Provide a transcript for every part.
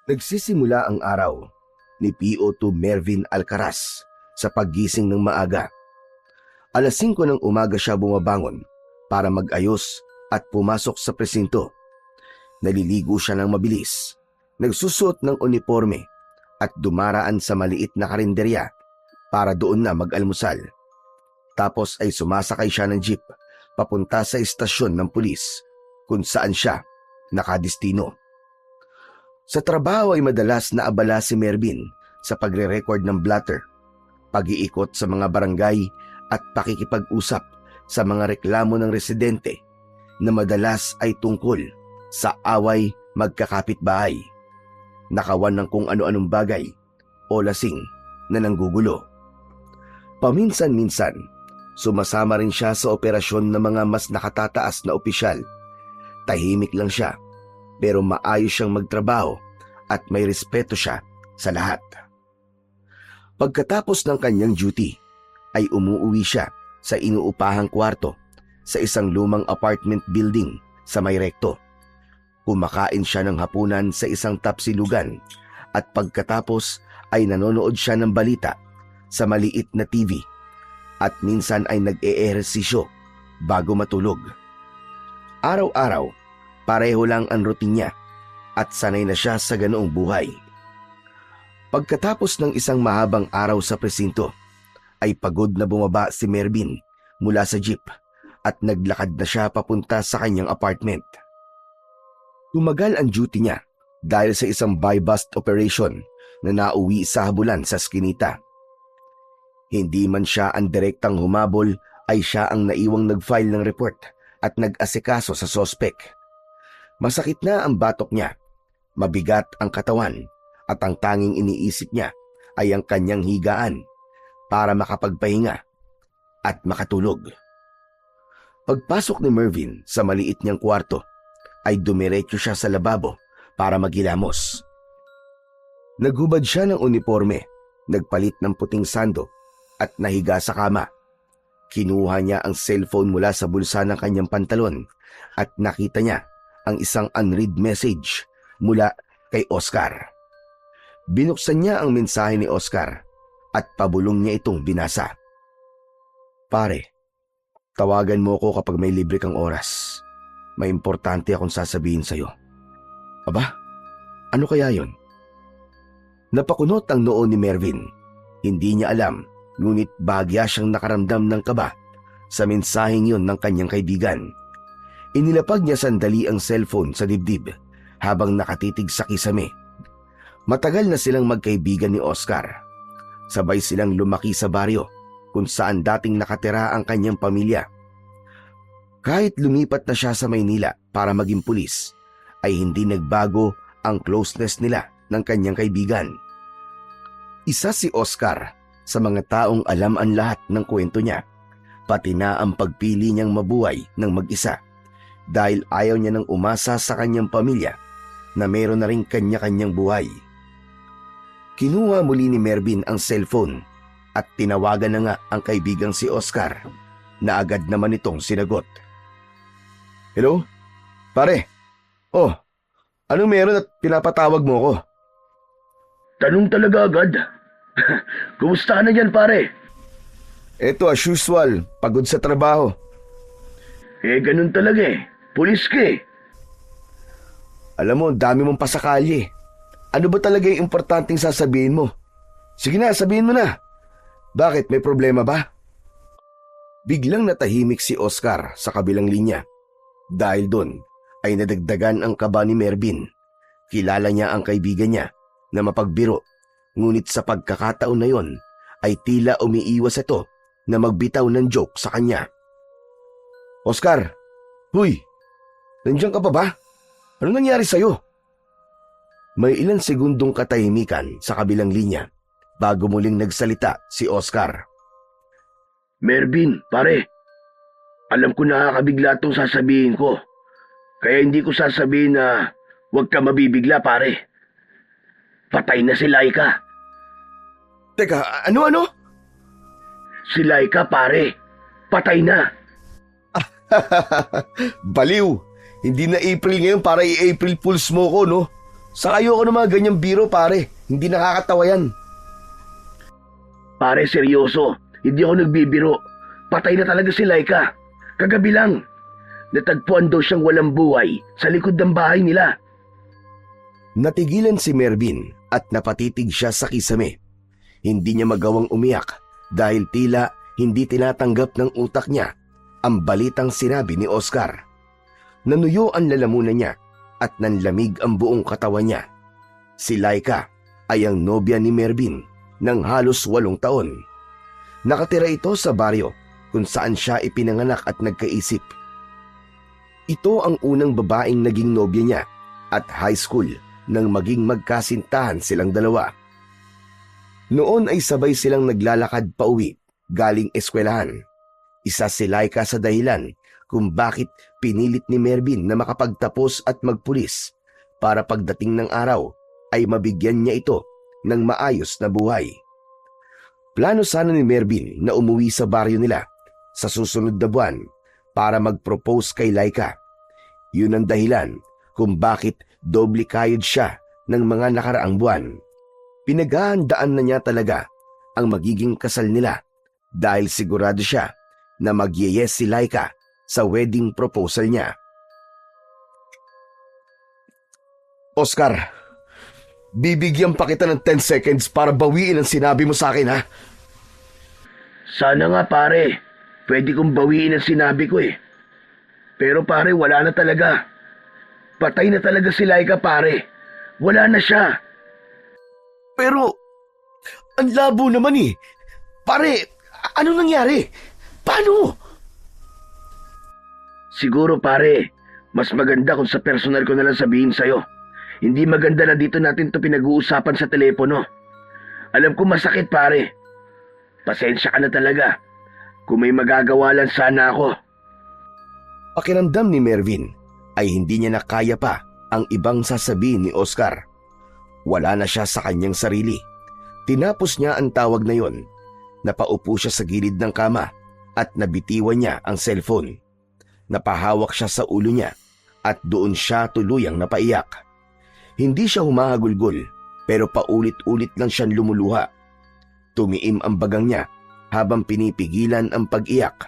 Nagsisimula ang araw ni PO2 Mervin Alcaraz sa paggising ng maaga. Alas 5 ng umaga siya bumabangon para mag-ayos at pumasok sa presinto. Naliligo siya ng mabilis, nagsusuot ng uniforme at dumaraan sa maliit na karinderya para doon na mag-almusal. Tapos ay sumasakay siya ng jeep papunta sa istasyon ng pulis kung saan siya nakadestino. Sa trabaho ay madalas na abala si Mervin sa pagre-record ng blatter, pag-iikot sa mga barangay at pakikipag-usap sa mga reklamo ng residente na madalas ay tungkol sa away magkakapitbahay, nakawan ng kung ano-anong bagay o lasing na nanggugulo. Paminsan-minsan, sumasama rin siya sa operasyon ng mga mas nakatataas na opisyal. Tahimik lang siya, pero maayos siyang magtrabaho at may respeto siya sa lahat. Pagkatapos ng kanyang duty, ay umuwi siya sa inuupahang kwarto sa isang lumang apartment building sa May Recto. Kumakain siya ng hapunan sa isang tapsilugan at pagkatapos ay nanonood siya ng balita sa maliit na TV at minsan ay nag-eehersisyo bago matulog. Araw-araw, pareho lang ang routine niya at sanay na siya sa ganoong buhay. Pagkatapos ng isang mahabang araw sa presinto, ay pagod na bumaba si Mervin mula sa jeep at naglakad na siya papunta sa kanyang apartment. Tumagal ang duty niya dahil sa isang buy-bust operation na nauwi sa habulan sa Skinita. Hindi man siya ang direktang humabol, ay siya ang naiwang nag-file ng report at nag-asikaso sa sospek. Masakit na ang batok niya, mabigat ang katawan at ang tanging iniisip niya ay ang kanyang higaan para makapagpahinga at makatulog. Pagpasok ni Mervin sa maliit niyang kwarto, ay dumiretso siya sa lababo para maghilamos. Naghubad siya ng uniforme, nagpalit ng puting sando at nahiga sa kama. Kinuha niya ang cellphone mula sa bulsa ng kanyang pantalon at nakita niya ang isang unread message mula kay Oscar. Binuksan niya ang mensahe ni Oscar at pabulong niya itong binasa. "Pare, tawagan mo ko kapag may libre kang oras. May importante akong sasabihin sa'yo." Aba, ano kaya yon? Napakunot ang noo ni Mervin. Hindi niya alam, ngunit bahagya siyang nakaramdam ng kaba sa mensaheng yon ng kanyang kaibigan. Inilapag niya sandali ang cellphone sa dibdib habang nakatitig sa kisame. Matagal na silang magkaibigan ni Oscar. Sabay silang lumaki sa baryo kung saan dating nakatira ang kanyang pamilya. Kahit lumipat na siya sa Maynila para maging pulis, ay hindi nagbago ang closeness nila ng kanyang kaibigan. Isa si Oscar sa mga taong alam ang lahat ng kwento niya, pati na ang pagpili niyang mabuhay ng mag-isa dahil ayaw niya nang umasa sa kanyang pamilya na meron na rin kanya-kanyang buhay. Kinuha muli ni Mervin ang cellphone at tinawagan na nga ang kaibigang si Oscar na agad naman itong sinagot. "Hello? Pare? Oh, anong meron at pinapatawag mo ko?" Tanong talaga agad. Kumusta ka na dyan, pare? Eto as usual, pagod sa trabaho. Ganun talaga eh. Pulis ka eh. Alam mo, dami mong pasakali. Ano ba talaga yung importanteng sasabihin mo? Sige na, sabihin mo na. Bakit, may problema ba? Biglang natahimik si Oscar sa kabilang linya. Dahil doon ay nadagdagan ang kaba ni Mervin. Kilala niya ang kaibigan niya na mapagbiro. Ngunit sa pagkakataon na yon ay tila umiiwas ito na magbitaw ng joke sa kanya. "Oscar, huy, nandiyan ka pa ba? Anong nangyari sa'yo?" May ilang segundong katahimikan sa kabilang linya bago muling nagsalita si Oscar. Mervin, pare. Alam ko nakakabigla itong sasabihin ko. Kaya hindi ko sasabihin na huwag ka mabibigla, pare. Patay na si Laika. Teka, ano? Si Laika, pare. Patay na. Baliw! Hindi na April ngayon para i-April Fools mo ko, no? Sa ayoko ng mga ganyang biro, pare. Hindi nakakatawa yan. Pare, seryoso. Hindi ako nagbibiro. Patay na talaga si Laika. Kagabi lang. Natagpuan daw siyang walang buhay sa likod ng bahay nila. Natigilan si Mervin at napatitig siya sa kisame. Hindi niya magawang umiyak dahil tila hindi tinatanggap ng utak niya ang balitang sinabi ni Oscar. Nanuyo ang lalamunan niya at nanlamig ang buong katawan niya. Si Laika ay ang nobya ni Mervin ng halos 8 taon. Nakatira ito sa baryo kung saan siya ipinanganak at nagkaisip. Ito ang unang babaeng naging nobya niya at high school nang maging magkasintahan silang dalawa. Noon ay sabay silang naglalakad pauwi galing eskwelahan. Isa si Laika sa dahilan kung bakit pinilit ni Mervin na makapagtapos at magpulis para pagdating ng araw ay mabigyan niya ito ng maayos na buhay. Plano sana ni Mervin na umuwi sa baryo nila sa susunod na buwan para mag-propose kay Laika. Yun ang dahilan kung bakit doble kayod siya ng mga nakaraang buwan. Pinaghahandaan na niya talaga ang magiging kasal nila dahil sigurado siya na mag-yes si Laika sa wedding proposal niya. Oscar, bibigyan pa kita ng 10 seconds para bawiin ang sinabi mo sa akin, ha? Sana nga pare. Pwede kong bawiin ang sinabi ko eh. Pero pare, wala na talaga. Patay na talaga si Laika, pare. Wala na siya. Pero, ang labo naman eh. Pare, ano nangyari? Paano? Siguro pare, mas maganda kung sa personal ko na lang sabihin sa'yo. Hindi maganda na dito natin to pinag-uusapan sa telepono. Alam ko masakit pare. Pasensya ka na talaga. Kung may magagawa lang sana ako. Pakiramdam ni Mervin ay hindi niya nakaya pa ang ibang sasabihin ni Oscar. Wala na siya sa kanyang sarili. Tinapos niya ang tawag na yon. Napaupo siya sa gilid ng kama at nabitiwan niya ang cellphone. Napahawak siya sa ulo niya at doon siya tuluyang napaiyak. Hindi siya humahagulgol pero paulit-ulit lang siyang lumuluha. Tumiim ang bagang niya habang pinipigilan ang pag-iyak.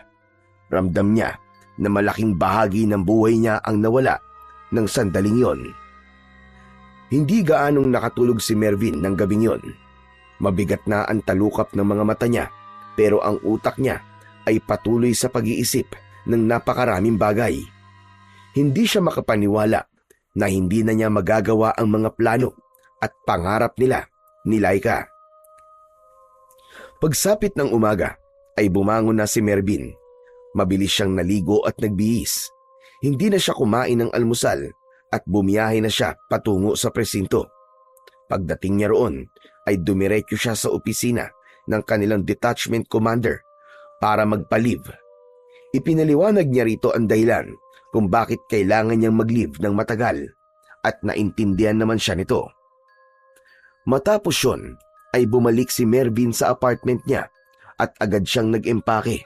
Ramdam niya na malaking bahagi ng buhay niya ang nawala ng sandaling yon. Hindi gaanong nakatulog si Mervin ng gabing yon. Mabigat na ang talukap ng mga mata niya pero ang utak niya ay patuloy sa pag-iisip ng napakaraming bagay. Hindi siya makapaniwala na hindi na niya magagawa ang mga plano at pangarap nila ni Laika. Pagsapit ng umaga ay bumangon na si Mervin. Mabilis siyang naligo at nagbihis. Hindi na siya kumain ng almusal at bumiyahe na siya patungo sa presinto. Pagdating niya roon ay dumiretso siya sa opisina ng kanilang detachment commander para magpa-leave. Ipinaliwanag niya rito ang dahilan kung bakit kailangan niyang mag-leave ng matagal at naintindihan naman siya nito. Matapos yun ay bumalik si Mervin sa apartment niya at agad siyang nag-empake.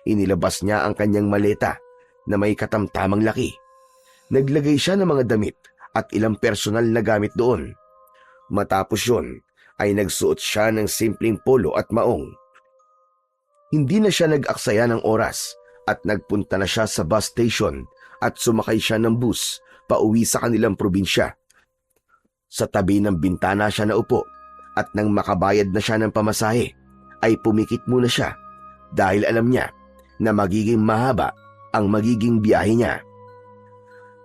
Inilabas niya ang kanyang maleta na may katamtamang laki. Naglagay siya ng mga damit at ilang personal na gamit doon. Matapos yun ay nagsuot siya ng simpleng polo at maong. Hindi na siya nag-aksaya ng oras at nagpunta na siya sa bus station at sumakay siya ng bus pauwi sa kanilang probinsya. Sa tabi ng bintana siya naupo at nang makabayad na siya ng pamasahe ay pumikit muna siya dahil alam niya na magiging mahaba ang magiging biyahe niya.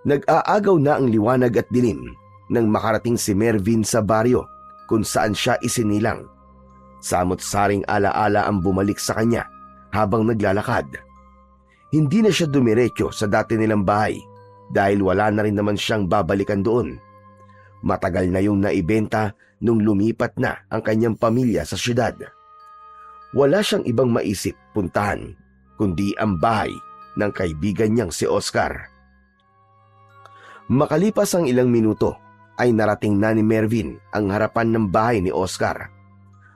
Nag-aagaw na ang liwanag at dilim nang makarating si Mervin sa baryo kung saan siya isinilang. Samot-saring alaala ang bumalik sa kanya habang naglalakad. Hindi na siya dumiretso sa dati nilang bahay dahil wala na rin naman siyang babalikan doon. Matagal na yung naibenta nung lumipat na ang kanyang pamilya sa syudad. Wala siyang ibang maisip puntahan kundi ang bahay ng kaibigan niyang si Oscar. Makalipas ang ilang minuto ay narating na ni Mervin ang harapan ng bahay ni Oscar.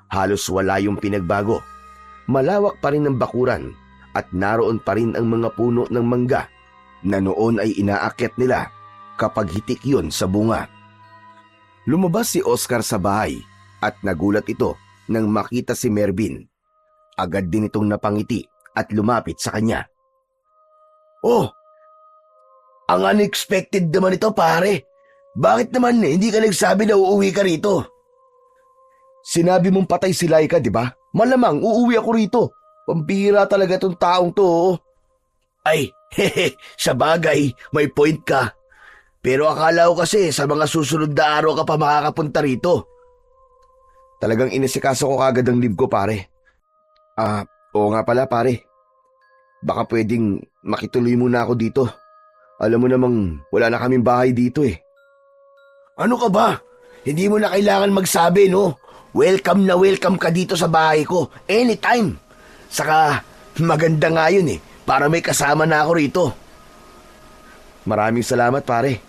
Halos wala yung pinagbago. Malawak pa rin ang bakuran at naroon pa rin ang mga puno ng mangga na noon ay inaakyat nila kapag hitik yun sa bunga. Lumabas si Oscar sa bahay at nagulat ito nang makita si Mervin. Agad din itong napangiti at lumapit sa kanya. Oh, ang unexpected naman ito pare. Bakit naman hindi ka nagsabi na uuwi ka rito? Sinabi mong patay si Laika, di ba? Malamang uuwi ako rito. Pambihira talaga itong taong to. Oh. Ay, hehe, sa bagay, may point ka. Pero akala ko kasi sa mga susunod na araw ka pa makakapunta rito. Talagang inisikaso ko kagad ang leave ko, pare. Oo nga pala, pare. Baka pwedeng makituloy muna ako dito. Alam mo namang wala na kaming bahay dito eh. Ano ka ba? Hindi mo na kailangan magsabi, no? Welcome na welcome ka dito sa bahay ko. Anytime. Saka, maganda nga yun eh. Para may kasama na ako rito. Maraming salamat, pare.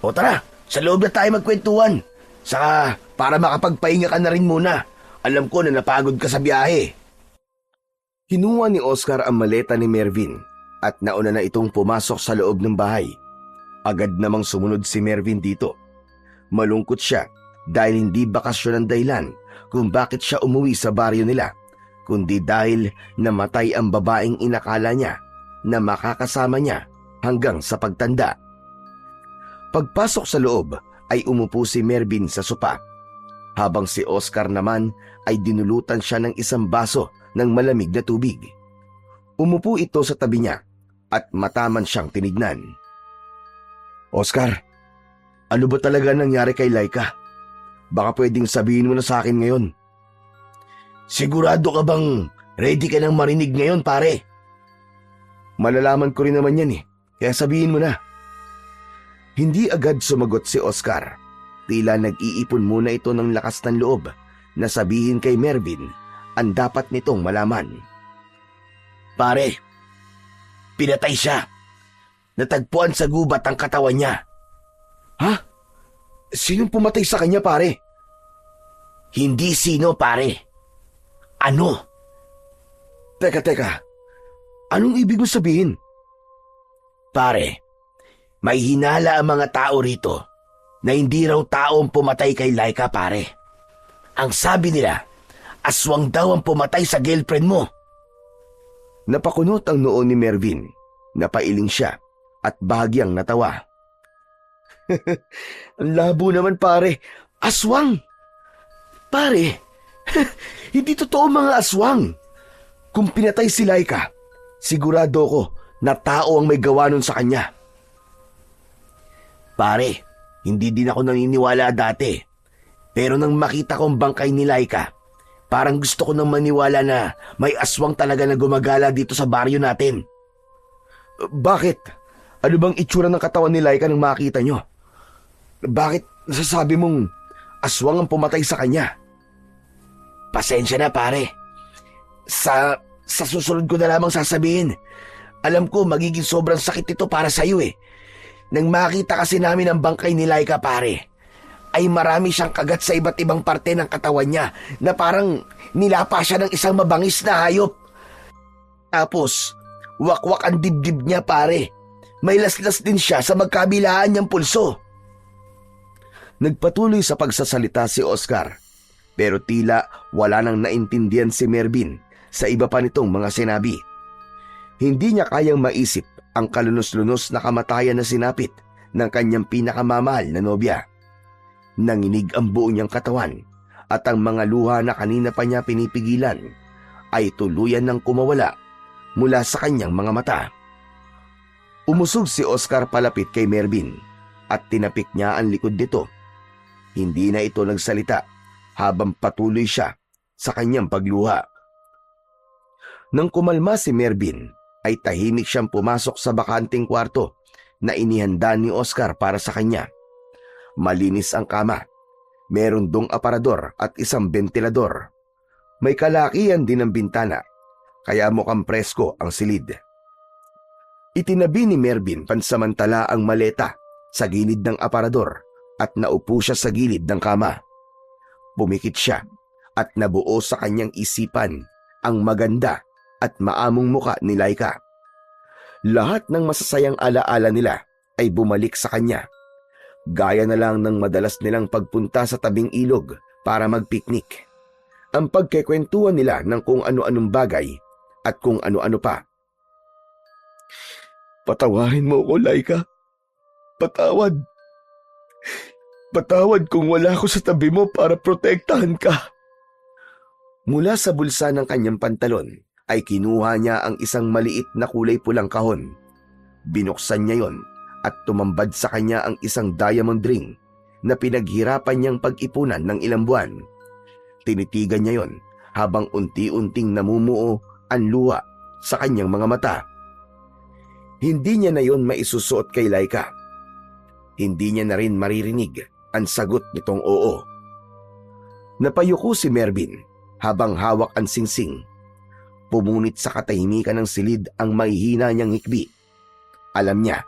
O tara, sa loob na tayo magkwentuhan. Saka, para makapagpahinga ka na rin muna. Alam ko na napagod ka sa biyahe. Kinuha ni Oscar ang maleta ni Mervin at nauna na itong pumasok sa loob ng bahay. Agad namang sumunod si Mervin dito. Malungkot siya dahil hindi bakasyon ang dahilan kung bakit siya umuwi sa baryo nila, kundi dahil namatay ang babaeng inakala niya na makakasama niya hanggang sa pagtanda. Pagpasok sa loob ay umupo si Mervin sa sopa, habang si Oscar naman ay dinulutan siya ng isang baso ng malamig na tubig. Umupo ito sa tabi niya at mataman siyang tinignan. Oscar, ano ba talaga nangyari kay Laika? Baka pwedeng sabihin mo na sa akin ngayon. Sigurado ka bang ready ka nang marinig ngayon, pare? Malalaman ko rin naman yan eh, kaya sabihin mo na. Hindi agad sumagot si Oscar. Tila nag-iipon muna ito ng lakas ng loob na sabihin kay Mervin ang dapat nitong malaman. Pare, pinatay siya. Natagpuan sa gubat ang katawan niya. Ha? Sinong pumatay sa kanya, pare? Hindi sino, pare. Ano? Teka. Anong ibig mo sabihin? Pare, may hinala ang mga tao rito na hindi raw tao ang pumatay kay Laika, pare. Ang sabi nila, aswang daw ang pumatay sa girlfriend mo. Napakunot ang noo ni Mervin. Napailing siya at bahagyang natawa. Ang labo naman, pare. Aswang! Pare, hindi totoo mga aswang. Kung pinatay si Laika, sigurado ko na tao ang may gawa nun sa kanya. Pare, hindi din ako naniniwala dati. Pero nang makita kong bangkay ni Laika, parang gusto ko nang maniwala na may aswang talaga na gumagala dito sa baryo natin. Bakit? Ano bang itsura ng katawan ni Laika nang makita nyo? Bakit nasasabi mong aswang ang pumatay sa kanya? Pasensya na, pare. Sa susunod ko na lamang sasabihin. Alam ko magiging sobrang sakit ito para sa iyo eh. Nang makita kasi namin ang bangkay ni Laika, pare, ay marami siyang kagat sa iba't ibang parte ng katawan niya na parang nilapa siya ng isang mabangis na hayop. Tapos, wakwak ang dibdib niya, pare. May laslas din siya sa magkabilaan niyang pulso. Nagpatuloy sa pagsasalita si Oscar, pero tila wala nang naintindihan si Mervin sa iba pa nitong mga sinabi. Hindi niya kayang maisip ang kalunos-lunos na kamatayan na sinapit ng kanyang pinakamamahal na nobya. Nanginig ang buo niyang katawan at ang mga luha na kanina pa niya pinipigilan ay tuluyan ng kumawala mula sa kanyang mga mata. Umusog si Oscar palapit kay Mervin at tinapik niya ang likod nito. Hindi na ito nagsalita habang patuloy siya sa kanyang pagluha. Nang kumalma si Mervin, ay tahimik siyang pumasok sa bakanting kwarto na inihanda ni Oscar para sa kanya. Malinis ang kama, meron dong aparador at isang bentilador. May kalakihan din ang bintana, kaya mukhang presko ang silid. Itinabi ni Mervin pansamantala ang maleta sa gilid ng aparador at naupo siya sa gilid ng kama. Pumikit siya at nabuo sa kanyang isipan ang maganda at maamong muka ni Laika. Lahat ng masasayang alaala nila ay bumalik sa kanya. Gaya na lang ng madalas nilang pagpunta sa tabing ilog para magpiknik. Ang pagkikwentuhan nila ng kung ano-anong bagay at kung ano-ano pa. Patawarin mo ko, Laika. Patawad. Patawad kung wala ako sa tabi mo para protektahan ka. Mula sa bulsa ng kanyang pantalon ay kinuha niya ang isang maliit na kulay pulang kahon. Binuksan niya yon at tumambad sa kanya ang isang diamond ring na pinaghirapan niyang pag-ipunan ng ilang buwan. Tinitigan niya yon habang unti-unting namumuo ang luha sa kanyang mga mata. Hindi niya na yon maisusuot kay Laika. Hindi niya na rin maririnig ang sagot nitong oo. Napayuko si Mervin habang hawak ang singsing. Pumunit sa katahimikan ng silid ang mahihina niyang hikbi. Alam niya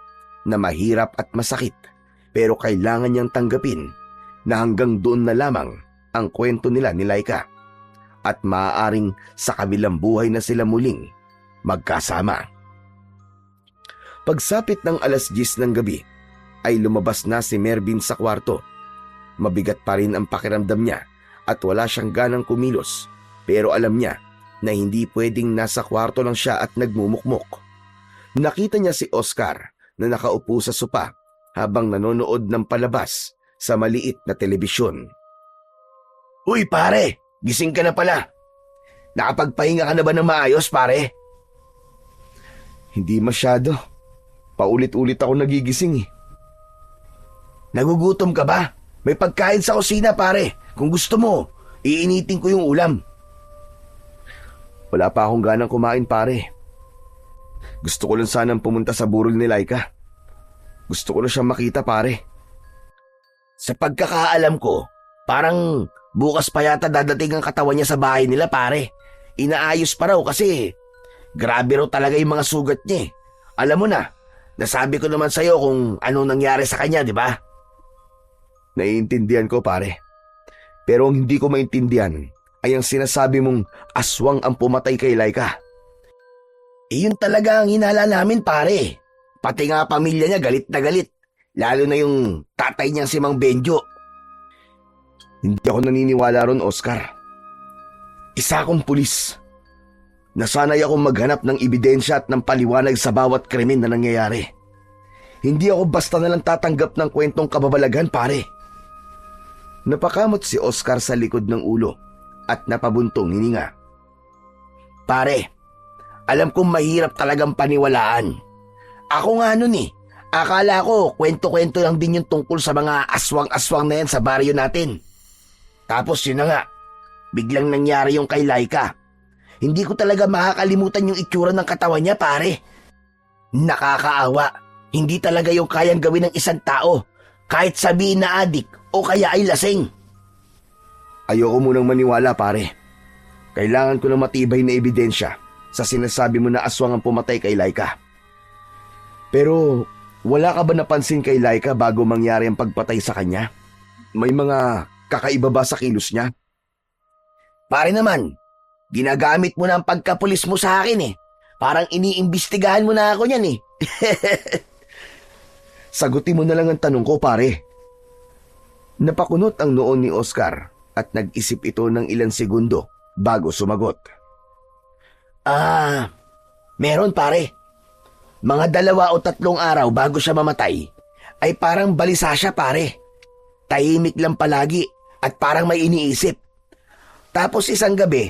na mahirap at masakit, pero kailangan niyang tanggapin na hanggang doon na lamang ang kwento nila ni Laika at maaaring sa kabilang buhay na sila muling magkasama. Pagsapit ng 10:00 ng gabi ay lumabas na si Mervin sa kwarto. Mabigat pa rin ang pakiramdam niya at wala siyang ganang kumilos, pero alam niya na hindi pwedeng nasa kwarto lang siya at nagmumukmok. Nakita niya si Oscar na nakaupo sa sopa habang nanonood ng palabas sa maliit na telebisyon. Uy pare, gising ka na pala. Nakapagpahinga ka na ba ng maayos pare? Hindi masyado. Paulit-ulit ako nagigising eh. Nagugutom ka ba? May pagkain sa kusina pare. Kung gusto mo, iinitin ko yung ulam. Wala pa akong ganang kumain pare. Gusto ko lang sanang pumunta sa burol ni Laika. Gusto ko lang siyang makita pare. Sa pagkakaalam ko, parang bukas pa yata dadating ang katawan niya sa bahay nila pare. Inaayos pa raw kasi grabe raw talaga yung mga sugat niya. Alam mo na, nasabi ko naman sa'yo kung anong nangyari sa kanya, di ba? Naiintindihan ko pare. Pero ang hindi ko maintindihan ay ang sinasabi mong aswang ang pumatay kay Laika. Iyon talaga ang hinala namin pare. Pati nga pamilya niya galit na galit. Lalo na yung tatay niya si Mang Benjo. Hindi ako naniniwala ron, Oscar. Isa akong pulis. Nasanay akong maghanap ng ebidensya at ng paliwanag sa bawat krimen na nangyayari. Hindi ako basta nalang tatanggap ng kwentong kababalaghan, pare. Napakamot si Oscar sa likod ng ulo at napabuntong hininga. Pare, alam kong mahirap talagang paniwalaan. Ako nga nun eh. Akala ko kwento-kwento lang din yung tungkol sa mga aswang-aswang na yan sa baryo natin. Tapos yun na nga, biglang nangyari yung kay Laika. Hindi ko talaga makakalimutan yung itsura ng katawan niya, pare. Nakakaawa. Hindi talaga yung kayang gawin ng isang tao, kahit sabihin na adik o kaya ay lasing. Ayoko munang maniwala, pare. Kailangan ko ng matibay na ebidensya sa sinasabi mo na aswang ang pumatay kay Laika. Pero wala ka ba napansin kay Laika bago mangyari ang pagpatay sa kanya? May mga kakaiba ba sa kilos niya? Pare naman, ginagamit mo na ang pagkapulis mo sa akin eh. Parang iniimbestigahan mo na ako niyan eh. Sagutin mo na lang ang tanong ko, pare. Napakunot ang noon ni Oscar at nag-isip ito ng ilang segundo bago sumagot. Meron pare. Mga 2 o 3 araw bago siya mamatay, ay parang balisa siya pare. Tahimik lang palagi at parang may iniisip. Tapos isang gabi,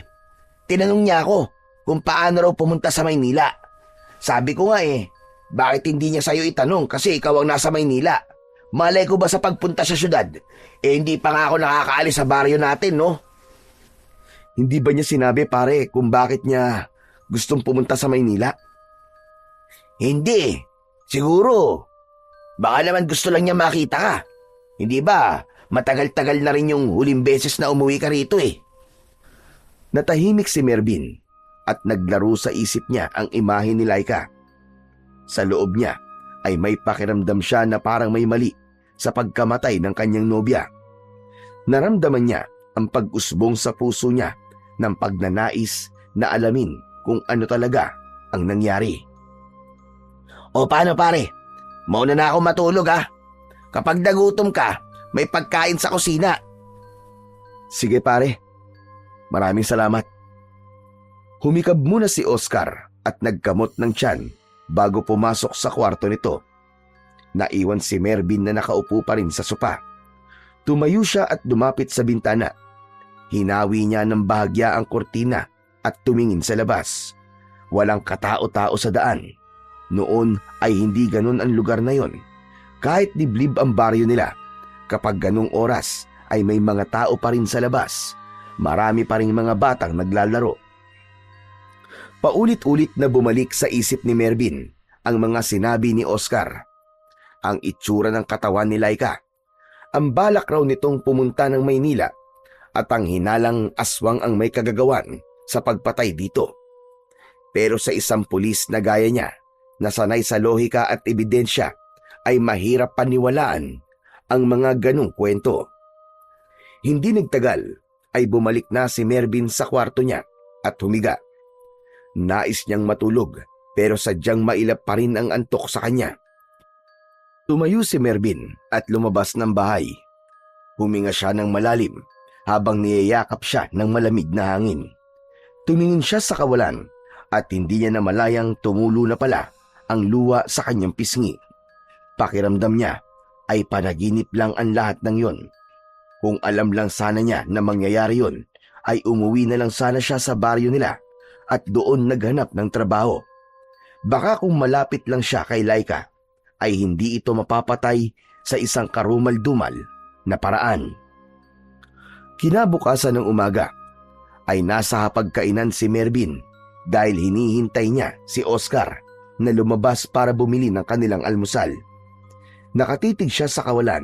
tinanong niya ako kung paano raw pumunta sa Maynila. Sabi ko nga bakit hindi niya sa'yo itanong kasi ikaw ang nasa Maynila? Malay ko ba sa pagpunta sa syudad? Hindi pa nga ako nakakaalis sa baryo natin, no? Hindi ba niya sinabi, pare, kung bakit niya gustong pumunta sa Maynila? Hindi. Siguro. Baka naman gusto lang niya makita ka. Hindi ba? Matagal-tagal na rin yung huling beses na umuwi ka rito eh. Natahimik si Mervin at naglaro sa isip niya ang imahe ni Laika. Sa loob niya ay may pakiramdam siya na parang may mali sa pagkamatay ng kanyang nobya. Naramdaman niya ang pag-usbong sa puso niya ng pagnanais na alamin kung ano talaga ang nangyari. O paano pare? Mauna na ako matulog ha. Kapag nagutom ka, may pagkain sa kusina. Sige pare, maraming salamat. Humikab muna si Oscar at nagkamot ng tiyan bago pumasok sa kwarto nito. Naiwan si Mervin na nakaupo pa rin sa sopa. Tumayo siya at lumapit sa bintana. Hinawi niya ng bahagya ang kortina at tumingin sa labas. Walang katao-tao sa daan. Noon ay hindi ganun ang lugar na yon. Kahit liblib ang baryo nila, kapag ganung oras ay may mga tao pa rin sa labas. Marami pa rin mga batang naglalaro. Paulit-ulit na bumalik sa isip ni Mervin ang mga sinabi ni Oscar. Ang itsura ng katawan ni Laika, ang balak raw nitong pumunta ng Maynila at ang hinalang aswang ang may kagagawan sa pagpatay dito. Pero sa isang pulis na gaya niya, na sanay sa lohika at ebidensya, ay mahirap paniwalaan ang mga ganong kwento. Hindi nagtagal ay bumalik na si Mervin sa kwarto niya at humiga. Nais niyang matulog pero sadyang mailap pa rin ang antok sa kanya. Tumayo si Mervin at lumabas ng bahay. Huminga siya ng malalim habang niyayakap siya ng malamig na hangin. Tumingin siya sa kawalan at hindi niya namalayang tumulo na pala ang luwa sa kanyang pisngi. Pakiramdam niya ay panaginip lang ang lahat ng yon. Kung alam lang sana niya na mangyayari yon, ay umuwi na lang sana siya sa baryo nila at doon naghanap ng trabaho. Baka kung malapit lang siya kay Laika, ay hindi ito mapapatay sa isang karumal-dumal na paraan. Kinabukasan ng umaga, ay nasa hapagkainan si Mervin dahil hinihintay niya si Oscar na lumabas para bumili ng kanilang almusal. Nakatitig siya sa kawalan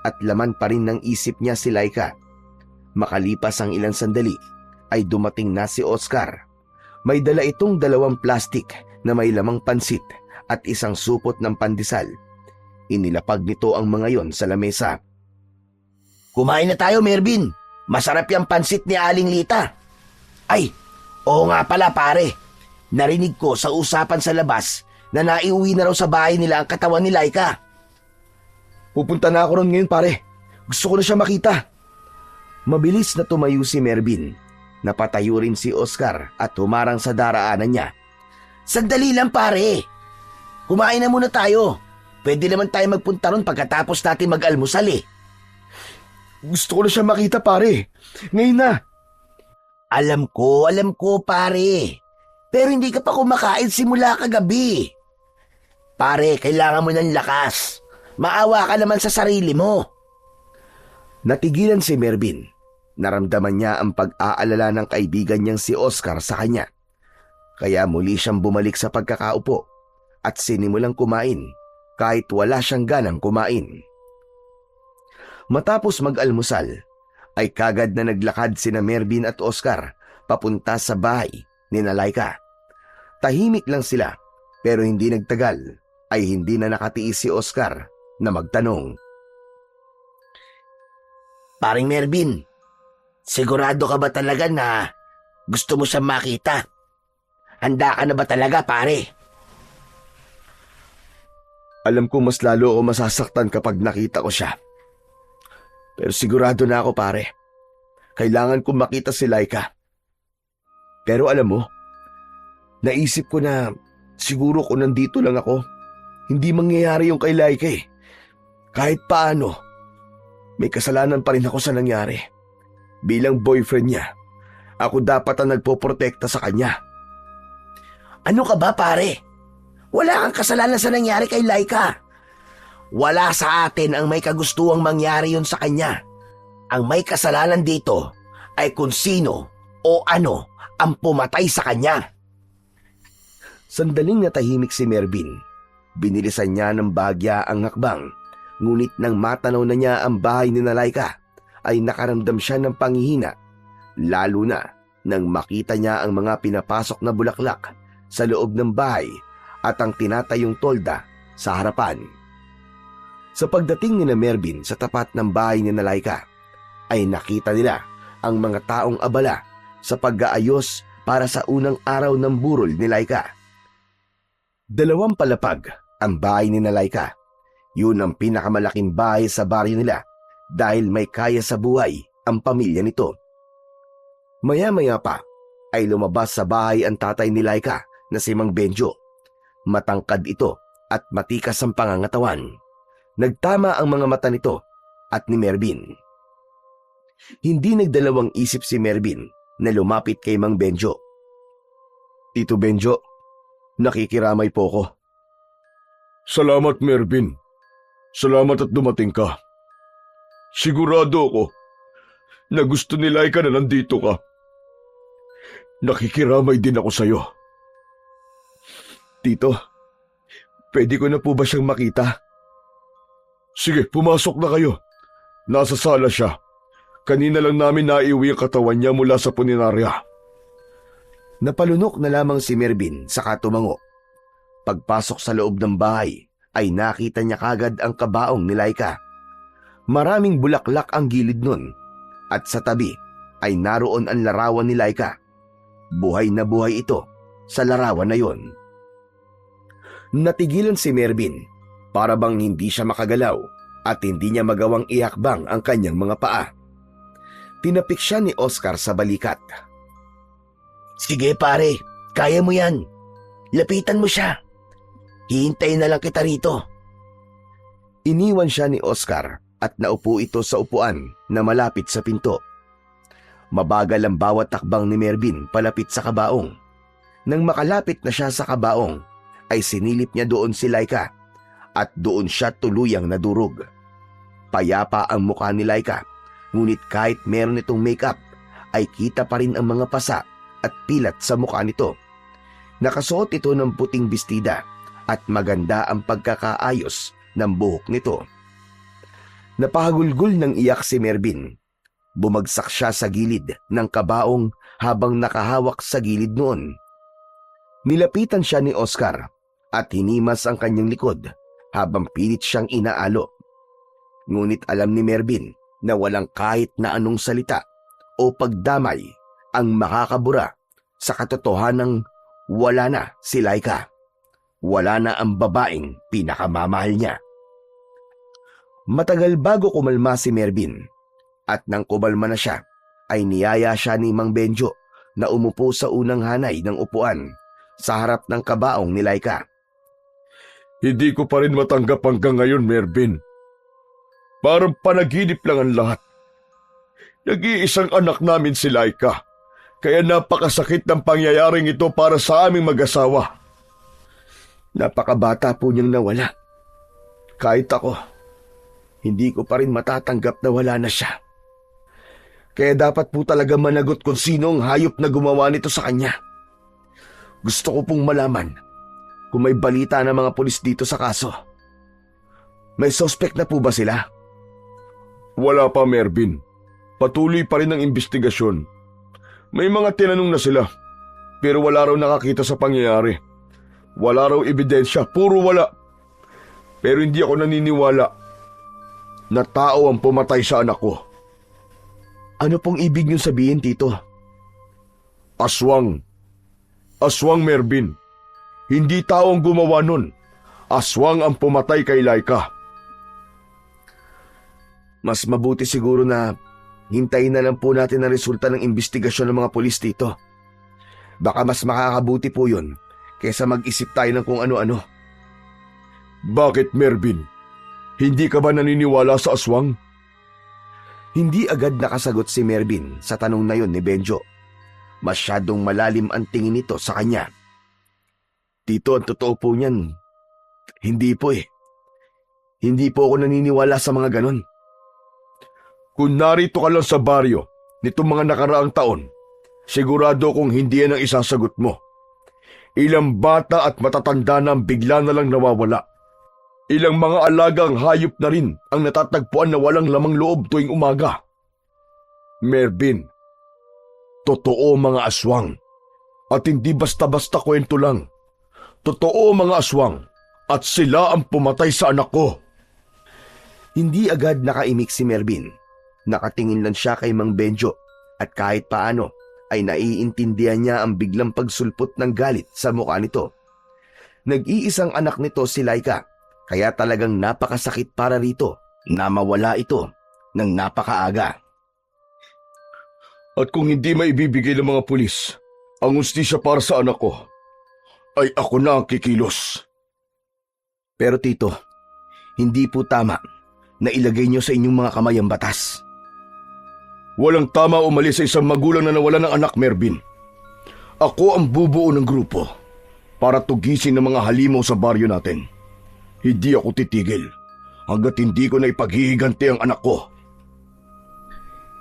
at laman pa rin ng isip niya si Laika. Makalipas ang ilang sandali, ay dumating na si Oscar. May dala itong 2 plastik na may lamang pansit at isang supot ng pandesal. Inilapag nito ang mga yon sa lamesa. Kumain na tayo, Mervin. Masarap yung pansit ni Aling Lita. Ay, oo nga pala pare. Narinig ko sa usapan sa labas na naiuwi na raw sa bahay nila ang katawan ni Laika. Pupunta na ako ron ngayon pare. Gusto ko na siya makita. Mabilis na tumayo si Mervin. Napatayo rin si Oscar at humarang sa daraanan niya. Sandali lang pare. Kumain na muna tayo. Pwede naman tayo magpunta ron pagkatapos natin mag-almusal eh. Gusto ko na siya makita pare. Ngayon na. Alam ko pare. Pero hindi ka pa kumakain simula kagabi. Pare, kailangan mo ng lakas. Maawa ka naman sa sarili mo. Natigilan si Mervin. Naramdaman niya ang pag-aalala ng kaibigan niyang si Oscar sa kanya. Kaya muli siyang bumalik sa pagkakaupo at sinimulang kumain kahit wala siyang ganang kumain. Matapos mag-almusal, ay kagad na naglakad sina Mervin at Oscar papunta sa bahay ni Laika. Tahimik lang sila pero hindi nagtagal ay hindi na nakatiis si Oscar na magtanong. Paring Mervin, sigurado ka ba talaga na gusto mo siyang makita? Handa ka na ba talaga, pare? Alam ko mas lalo ako masasaktan kapag nakita ko siya. Pero sigurado na ako pare. Kailangan kong makita si Laika. Pero alam mo, naisip ko na siguro kung nandito lang ako, hindi mangyayari yung kay Laika eh. Kahit paano, may kasalanan pa rin ako sa nangyari. Bilang boyfriend niya, ako dapat ang nagpoprotekta sa kanya. Ano ka ba pare? Wala kang kasalanan sa nangyari kay Laika. Wala sa atin ang may kagustuhang mangyari yun sa kanya. Ang may kasalanan dito ay kung sino o ano ang pumatay sa kanya. Sandaling natahimik si Mervin. Binilisan niya ng bahagya ang hakbang. Ngunit nang matanaw na niya ang bahay ni Laika, ay nakaramdam siya ng panghihina. Lalo na nang makita niya ang mga pinapasok na bulaklak sa loob ng bahay at ang tinatayong tolda sa harapan. Sa pagdating ni Mervin sa tapat ng bahay ni Laika, ay nakita nila ang mga taong abala sa pag-aayos para sa unang araw ng burol ni Laika. 2 palapag ang bahay ni Laika. Yun ang pinakamalaking bahay sa baryo nila dahil may kaya sa buhay ang pamilya nito. Maya-maya pa ay lumabas sa bahay ang tatay ni Laika na si Mang Benjo. Matangkad ito at matikas ang pangangatawan. Nagtama ang mga mata nito at ni Mervin. Hindi nagdalawang isip si Mervin na lumapit kay Mang Benjo. "Tito Benjo, nakikiramay po ko." Salamat, Mervin. Salamat at dumating ka. Sigurado ako na gusto ni Laika na nandito ka. Nakikiramay din ako sa'yo. "Tito, pwede ko na po ba siyang makita?" Sige, pumasok na kayo. Nasa sala siya. Kanina lang namin naiuwi ang katawan niya mula sa puninarya. Napalunok na lamang si Mervin saka tumango. Pagpasok sa loob ng bahay ay nakita niya kagad ang kabaong ni Laika. Maraming bulaklak ang gilid nun at sa tabi ay naroon ang larawan ni Laika. Buhay na buhay ito sa larawan na yon. Natigilan si Mervin para bang hindi siya makagalaw at hindi niya magawang ihakbang ang kanyang mga paa. Tinapik siya ni Oscar sa balikat. Sige pare, kaya mo yan. Lapitan mo siya. Hihintayin na lang kita rito. Iniwan siya ni Oscar at naupo ito sa upuan na malapit sa pinto. Mabagal ang bawat takbang ni Mervin palapit sa kabaong. Nang makalapit na siya sa kabaong, ay sinilip niya doon si Laika at doon siya tuluyang nadurog. Payapa ang mukha ni Laika, ngunit kahit meron itong makeup, ay kita pa rin ang mga pasa at pilat sa mukha nito. Nakasuot ito ng puting bestida at maganda ang pagkakaayos ng buhok nito. Napahagulgol ng iyak si Mervin. Bumagsak siya sa gilid ng kabaong habang nakahawak sa gilid noon. Nilapitan siya ni Oscar at hinimas ang kanyang likod habang pilit siyang inaalo. Ngunit alam ni Mervin na walang kahit na anong salita o pagdamay ang makakabura sa katotohanang wala na si Laika. Wala na ang babaeng pinakamamahal niya. Matagal bago kumalma si Mervin at nang kumalma na siya ay niyaya siya ni Mang Benjo na umupo sa unang hanay ng upuan sa harap ng kabaong ni Laika. Hindi ko pa rin matanggap hanggang ngayon, Mervin. Parang panaginip lang ang lahat. Nag-iisang anak namin si Laika, kaya napakasakit ng pangyayaring ito para sa aming mag-asawa. Napakabata po niyang nawala. Kahit ako, hindi ko pa rin matatanggap na wala na siya. Kaya dapat po talaga managot kung sino ang hayop na gumawa nito sa kanya. Gusto ko pong malaman kung may balita ng mga pulis dito sa kaso. May suspect na po ba sila? Wala pa, Mervin. Patuloy pa rin ang investigasyon. May mga tinanong na sila, pero wala raw nakakita sa pangyayari. Wala raw ebidensya, puro wala. Pero hindi ako naniniwala na tao ang pumatay sa anak ko. Ano pong ibig niyong sabihin, Tito? Aswang. Aswang, Mervin. Hindi tao ang gumawa nun. Aswang ang pumatay kay Laika. Mas mabuti siguro na hintayin na lang po natin ang resulta ng investigasyon ng mga pulis, Tito. Baka mas makakabuti po yun kaysa mag-isip tayo ng kung ano-ano. Bakit, Mervin? Hindi ka ba naniniwala sa aswang? Hindi agad nakasagot si Mervin sa tanong na yon ni Benjo. Masyadong malalim ang tingin nito sa kanya. Tito, ang totoo po niyan, hindi po eh. Hindi po ako naniniwala sa mga ganon. Kung narito ka lang sa baryo nitong mga nakaraang taon, sigurado kong hindi yan ang isasagot mo. Ilang bata at matatanda na ang bigla na lang nawawala. Ilang mga alagang hayop na rin ang natatagpuan na walang lamang loob tuwing umaga. Mervin, totoo mga aswang at hindi basta-basta kwento lang. Totoo mga aswang at sila ang pumatay sa anak ko. Hindi agad nakaimik si Mervin. Nakatingin lang siya kay Mang Benjo at kahit paano ay naiintindihan niya ang biglang pagsulpot ng galit sa mukha nito. Nag-iisang anak nito si Laika, Kaya talagang napakasakit para rito na mawala ito ng napakaaga. At kung hindi maibibigay ng mga pulis ang hustisya para sa anak ko, ay ako na ang kikilos. Pero tito, hindi po tama na ilagay niyo sa inyong mga kamay ang batas. Walang tama umalis sa isang magulang na nawala ng anak, Mervin. Ako ang bubuo ng grupo para tugisin ng mga halimaw sa baryo natin. Hindi ako titigil hanggat hindi ko na ipaghihiganti ang anak ko.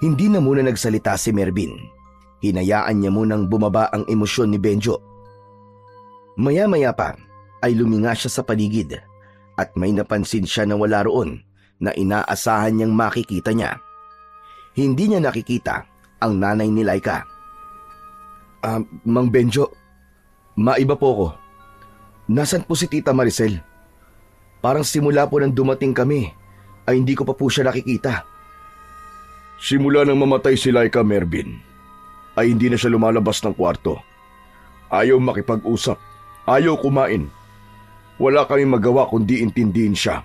Hindi na muna nagsalita si Mervin. Hinayaan niya munang bumaba ang emosyon ni Benjo. Maya-maya pa ay luminga siya sa paligid at may napansin siya na wala roon na inaasahan niyang makikita niya. Hindi niya nakikita ang nanay ni Laika. Mang Benjo, maiba po ko. Nasaan po si Tita Maricel? Parang simula po nang dumating kami ay hindi ko pa po siya nakikita. Simula nang mamatay si Laika, Mervin, ay hindi na siya lumalabas ng kwarto. Ayaw makipag-usap, ayaw kumain. Wala kami magawa kundi intindihin siya.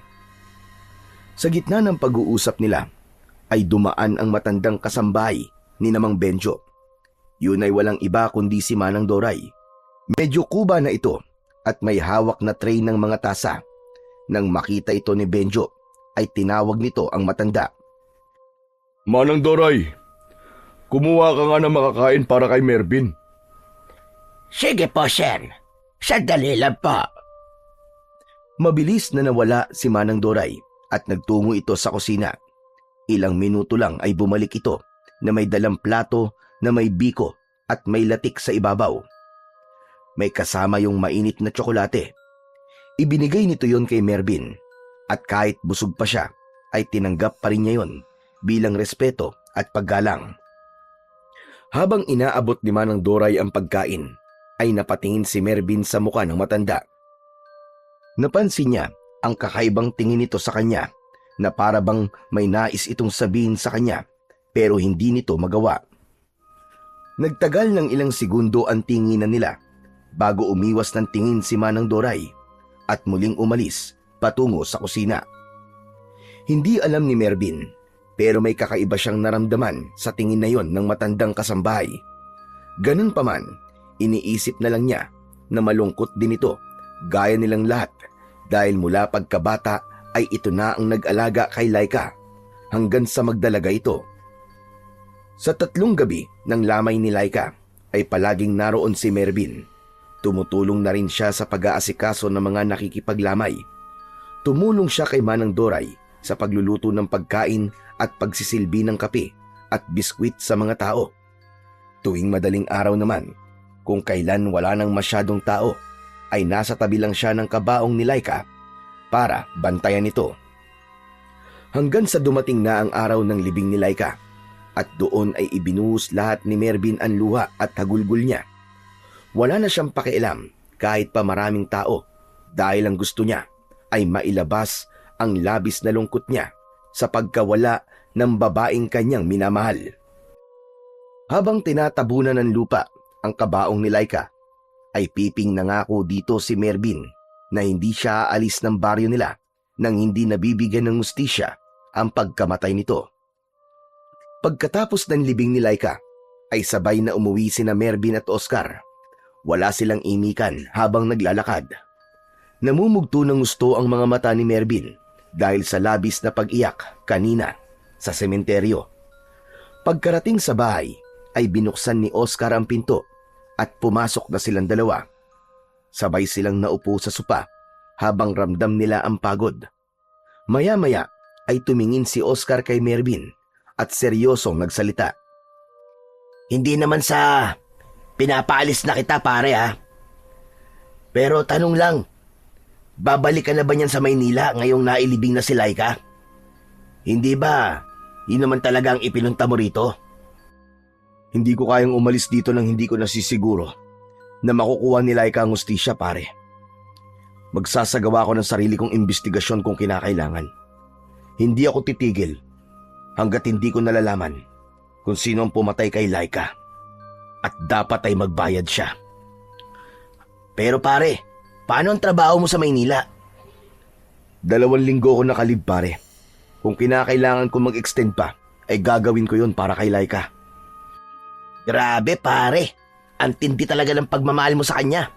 Sa gitna ng pag-uusap nila, ay dumaan ang matandang kasambahay ni Namang Benjo. Yun ay walang iba kundi si Manang Doray. Medyo kuba na ito at may hawak na tray ng mga tasa. Nang makita ito ni Benjo, ay tinawag nito ang matanda. Manang Doray, kumuha ka nga ng makakain para kay Mervin. Sige po, sir. Sandali lang po. Mabilis na nawala si Manang Doray at nagtungo ito sa kusina. Ilang minuto lang ay bumalik ito na may dalang plato na may biko at may latik sa ibabaw. May kasama yung mainit na tsokolate. Ibinigay nito yon kay Mervin at kahit busog pa siya ay tinanggap pa rin niya yon bilang respeto at paggalang. Habang inaabot ni Manang Doray ang pagkain, ay napatingin si Mervin sa mukha ng matanda. Napansin niya ang kakaibang tingin nito sa kanya na para bang may nais itong sabihin sa kanya pero hindi nito magawa. Nagtagal ng ilang segundo ang tinginan nila bago umiwas ng tingin si Manang Doray at muling umalis patungo sa kusina. Hindi alam ni Mervin pero may kakaiba siyang naramdaman sa tingin na yon ng matandang kasambahay. Ganun pa man, iniisip na lang niya na malungkot din ito gaya nilang lahat dahil mula pagkabata ay ito na ang nag-alaga kay Laika hanggang sa magdalaga ito. Sa 3 gabi ng lamay ni Laika ay palaging naroon si Mervin. Tumutulong na rin siya sa pag-aasikaso ng mga nakikipaglamay. Tumulong siya kay Manang Doray sa pagluluto ng pagkain at pagsisilbi ng kape at biskwit sa mga tao. Tuwing madaling araw naman, kung kailan wala nang masyadong tao, ay nasa tabi lang siya ng kabaong ni Laika para bantayan ito. Hanggang sa dumating na ang araw ng libing ni Laika at doon ay ibinuhos lahat ni Mervin ang luha at hagulgol niya. Wala na siyang pakialam kahit pa maraming tao dahil ang gusto niya ay mailabas ang labis na lungkot niya sa pagkawala ng babaeng kanyang minamahal. Habang tinatabunan ng lupa ang kabaong ni Laika, ay piping nangako dito si Mervin na hindi siya aalis ng baryo nila nang hindi nabibigyan ng hustisya ang pagkamatay nito. Pagkatapos ng libing ni Laika, ay sabay na umuwi sina Mervin at Oscar. Wala silang imikan habang naglalakad. Namumugto ng gusto ang mga mata ni Mervin dahil sa labis na pag-iyak kanina sa sementeryo. Pagkarating sa bahay, ay binuksan ni Oscar ang pinto at pumasok na silang dalawa. Sabay silang naupo sa sopa habang ramdam nila ang pagod. Maya-maya ay tumingin si Oscar kay Mervin at seryosong nagsalita. Hindi naman sa pinapaalis na kita, pare, ha? Pero tanong lang, babalik ka na ba niyan sa Maynila ngayong nailibing na si Laika? Hindi ba yun naman talaga ang ipinunta mo rito? Hindi ko kayang umalis dito nang hindi ko nasisiguro na makukuha ni Laika ang hustisya, pare. Magsasagawa ko ng sarili kong investigasyon kung kinakailangan. Hindi ako titigil hanggat hindi ko nalalaman kung sino ang pumatay kay Laika. At dapat ay magbayad siya. Pero pare, paano ang trabaho mo sa Maynila? 2 linggo ko nakalib pare. Kung kinakailangan ko mag-extend pa, ay gagawin ko yon para kay Laika. Grabe pare, ang tindi talaga ng pagmamahal mo sa kanya.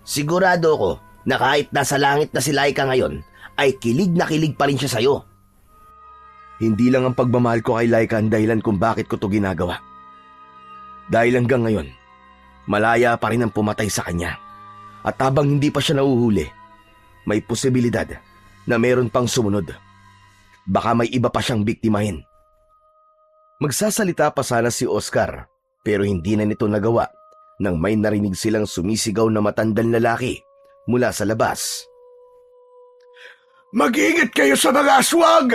Sigurado ko na kahit nasa langit na si Laika ngayon, ay kilig na kilig pa rin siya sa'yo. Hindi lang ang pagmamahal ko kay Laika ang dahilan kung bakit ko to ginagawa. Dahil hanggang ngayon, malaya pa rin ang pumatay sa kanya. At habang hindi pa siya nauhuli, may posibilidad na meron pang sumunod. Baka may iba pa siyang biktimahin. Magsasalita pa sana si Oscar, pero hindi na nito nagawa nang may narinig silang sumisigaw na matandang lalaki mula sa labas. Mag-ingat kayo sa mga aswang!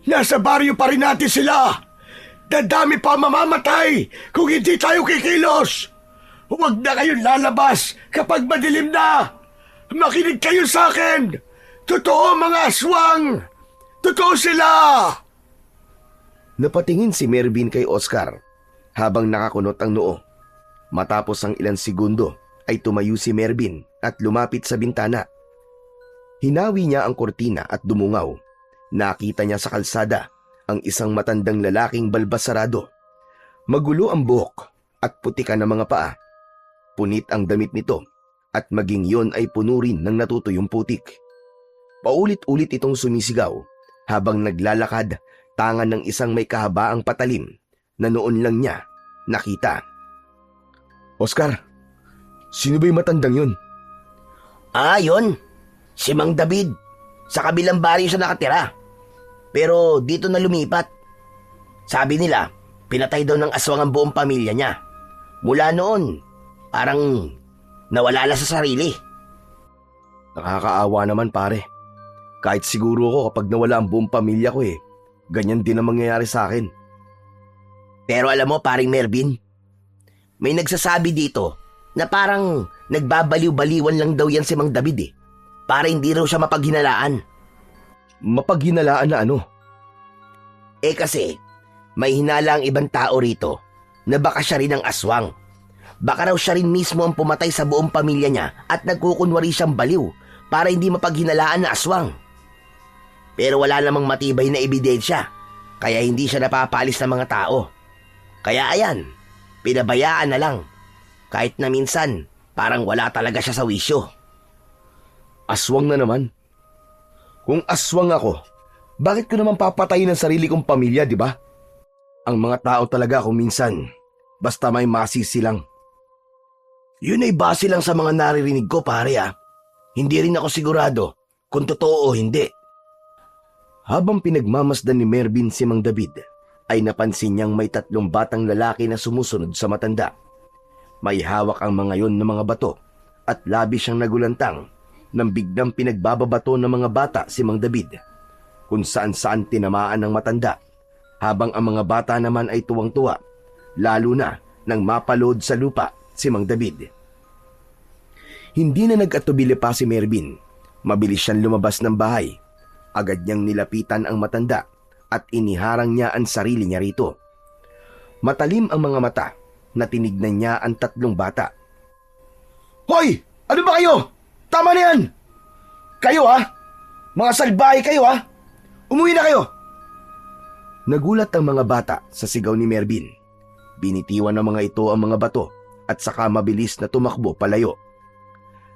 Nasa baryo pa rin natin sila! Dadami pa mamamatay kung hindi tayo kikilos! Huwag na kayong lalabas kapag madilim na! Makinig kayo sa akin! Totoo mga aswang! Totoo sila! Napatingin si Mervin kay Oscar habang nakakunot ang noo. Matapos ang ilang segundo ay tumayo si Mervin at lumapit sa bintana. Hinawi niya ang kortina at dumungaw. Nakita niya sa kalsada ang isang matandang lalaking balbasarado. Magulo ang buhok at putikan ang mga paa. Punit ang damit nito at maging yon ay puno rin ng natutuyong putik. Paulit-ulit itong sumisigaw habang naglalakad tangan ng isang may kahabaang patalim na noon lang niya nakita. Oscar, sino ba yung matandang yun? Yun. Si Mang David. Sa kabilang baryo siya nakatira. Pero dito na lumipat. Sabi nila, pinatay daw ng aswang ang buong pamilya niya. Mula noon, parang nawala na sa sarili. Nakakaawa naman pare. Kahit siguro ko kapag nawala ang buong pamilya ko ganyan din ang mangyayari sa akin. Pero alam mo, paring Mervin, may nagsasabi dito na parang nagbabaliw-baliwan lang daw yan si Mang David para hindi raw siya mapaghinalaan. Mapaghinalaan na ano? Kasi may hinala ang ibang tao rito na baka siya rin ang aswang. Baka raw siya rin mismo ang pumatay sa buong pamilya niya at nagkukunwari siyang baliw para hindi mapaghinalaan na aswang. Pero wala namang matibay na ebidensya, kaya hindi siya napapalis ng mga tao. Kaya ayan, pinabayaan na lang. Kahit na minsan, parang wala talaga siya sa wisyo. Aswang na naman. Kung aswang ako, bakit ko naman papatayin ang sarili kong pamilya, di ba? Ang mga tao talaga kung minsan, basta may masisi lang. Yun ay base lang sa mga naririnig ko, pare. Hindi rin ako sigurado kung totoo o hindi. Habang pinagmamasdan ni Mervin si Mang David, ay napansin niyang may 3 batang lalaki na sumusunod sa matanda. May hawak ang mga yon ng mga bato at labis siyang nagulantang nang biglang pinagbababato ng mga bata si Mang David, kung saan-saan tinamaan ng matanda, habang ang mga bata naman ay tuwang-tuwa, lalo na nang mapalood sa lupa si Mang David. Hindi na nag-atubili pa si Mervin. Mabilis siyang lumabas ng bahay. Agad niyang nilapitan ang matanda at iniharang niya ang sarili niya rito. Matalim ang mga mata na tinignan niya ang 3 bata. Hoy! Ano ba kayo? Tama na yan! Kayo Mga salbahe kayo Umuwi na kayo! Nagulat ang mga bata sa sigaw ni Mervin. Binitiwan ng mga ito ang mga bato at saka mabilis na tumakbo palayo.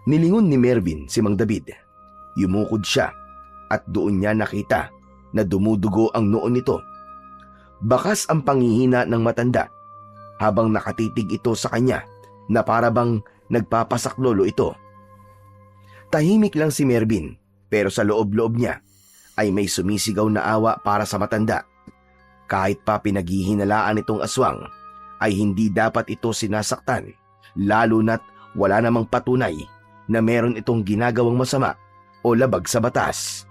Nilingon ni Mervin si Mang David. Yumukod siya at doon niya nakita na dumudugo ang noon nito. Bakas ang panghihina ng matanda habang nakatitig ito sa kanya na para bang nagpapasaklolo ito. Tahimik lang si Mervin, pero sa loob-loob niya ay may sumisigaw na awa para sa matanda. Kahit pa pinaghihinalaan itong aswang, ay hindi dapat ito sinasaktan, lalo na't wala namang patunay na meron itong ginagawang masama o labag sa batas.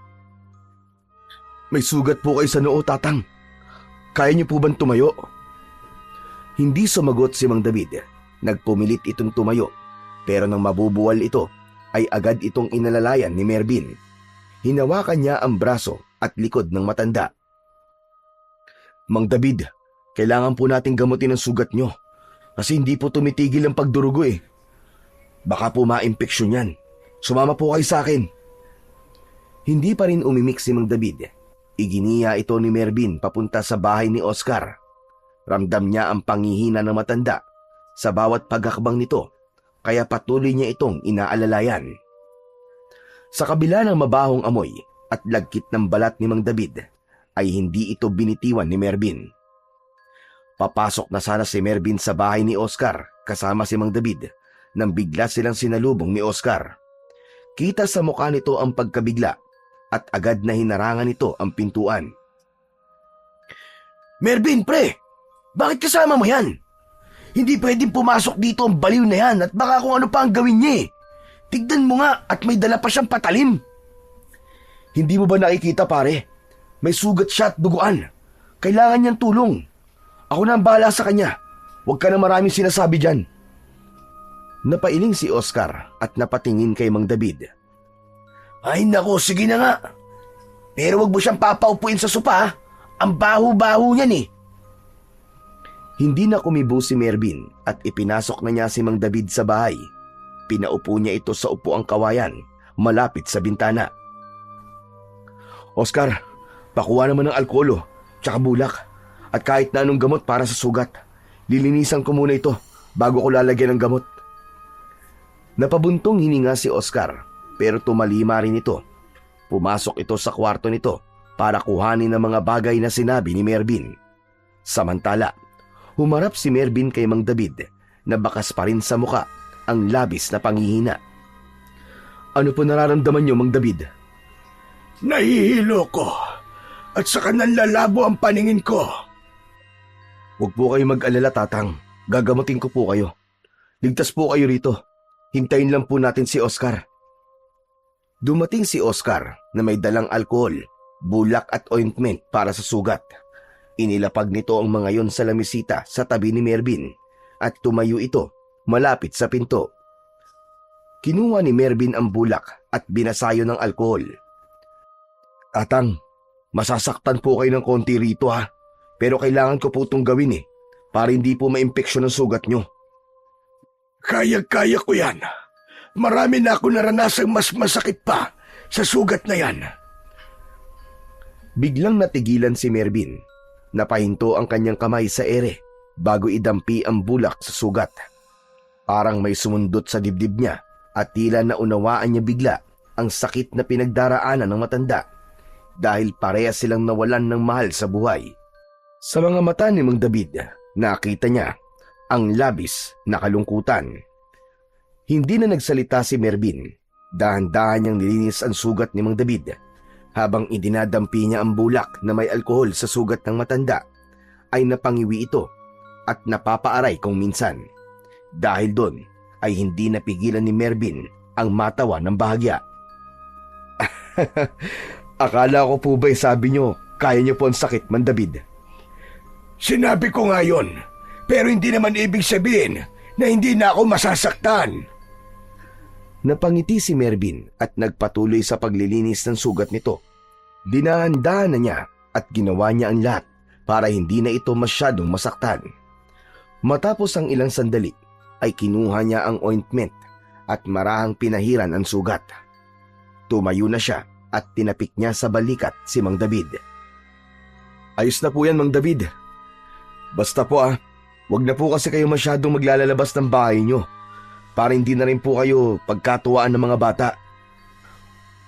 May sugat po kayo sa noo, Tatang. Kaya niyo po bang tumayo? Hindi sumagot si Mang David. Nagpumilit itong tumayo, pero nang mabubuwal ito, ay agad itong inalalayan ni Mervin. Hinawakan niya ang braso at likod ng matanda. Mang David, kailangan po nating gamutin ang sugat niyo kasi hindi po tumitigil ang pagdurugo Baka po ma-impeksyon yan. Sumama po kayo sa akin. Hindi pa rin umimik si Mang David. Iginiya ito ni Mervin papunta sa bahay ni Oscar. Ramdam niya ang panghihina ng matanda sa bawat paghakbang nito, kaya patuloy niya itong inaalalayan. Sa kabila ng mabahong amoy at lagkit ng balat ni Mang David, ay hindi ito binitiwan ni Mervin. Papasok na sana si Mervin sa bahay ni Oscar kasama si Mang David nang bigla silang sinalubong ni Oscar. Kita sa mukha nito ang pagkabigla at agad na hinarangan nito ang pintuan. Mervin, pre! Bakit kasama mo yan? Hindi pwedeng pumasok dito ang baliw na yan at baka kung ano pa ang gawin niya eh. Tignan mo nga at may dala pa siyang patalim. Hindi mo ba nakikita, pare? May sugat siya at duguan. Kailangan niyang tulong. Ako na ang bahala sa kanya. Huwag ka na maraming sinasabi dyan. Napailing si Oscar at napatingin kay Mang David. Ay nako, sige na nga. Pero wag mo siyang papaupuin sa sopa. Ang baho-baho niyan eh. Hindi na kumibo si Mervin at ipinasok na niya si Mang David sa bahay. Pinaupo niya ito sa upuang kawayan, malapit sa bintana. Oscar, pakuha naman ng alkolo, tsaka bulak, at kahit na anong gamot para sa sugat. Lilinisan ko muna ito bago ko lalagyan ng gamot. Napabuntong hininga si Oscar, pero tumalima rin ito. Pumasok ito sa kwarto nito para kuhanin ang mga bagay na sinabi ni Mervin. Samantala, humarap si Mervin kay Mang David na bakas pa rin sa muka ang labis na panghihina. Ano po nararamdaman niyo, Mang David? Nahihilo ko at saka nanlalabo ang paningin ko. Huwag po kayo mag-alala, Tatang. Gagamutin ko po kayo. Ligtas po kayo rito. Hintayin lang po natin si Oscar. Dumating si Oscar na may dalang alkohol, bulak at ointment para sa sugat. Inilapag nito ang mga yon sa lamisita sa tabi ni Mervin at tumayo ito malapit sa pinto. Kinuha ni Mervin ang bulak at binasayo ng alkohol. Tatang, masasaktan po kayo ng konti rito ha, pero kailangan ko po itong gawin para hindi po ma-impeksyon ang sugat nyo. Kaya-kaya ko yan. Marami na ako naranasang mas masakit pa sa sugat na yan. Biglang natigilan si Mervin. Napahinto ang kanyang kamay sa ere bago idampi ang bulak sa sugat. Parang may sumundot sa dibdib niya at tila naunawaan niya bigla ang sakit na pinagdaraanan ng matanda dahil parehas silang nawalan ng mahal sa buhay. Sa mga mata ni Mang David, nakita niya ang labis na kalungkutan. Hindi na nagsalita si Mervin. Dahan-dahan niyang nilinis ang sugat ni Mang David. Habang idinadampi niya ang bulak na may alkohol sa sugat ng matanda, ay napangiwi ito at napapaaray kung minsan. Dahil doon ay hindi napigilan ni Mervin ang matawa ng bahagya. Akala ko po ba'y sabi niyo, kaya niyo po ang sakit, Mang David? Sinabi ko nga yun, pero hindi naman ibig sabihin na hindi na ako masasaktan. Napangiti si Mervin at nagpatuloy sa paglilinis ng sugat nito. Dinahan-dahan na niya at ginawa niya ang lahat para hindi na ito masyadong masaktan. Matapos ang ilang sandali ay kinuha niya ang ointment at marahang pinahiran ang sugat. Tumayo na siya at tinapik niya sa balikat si Mang David. Ayos na po yan, Mang David. Basta po wag na po kasi kayo masyadong maglalabas ng bahay niyo para hindi na rin po kayo pagkatuwaan ng mga bata.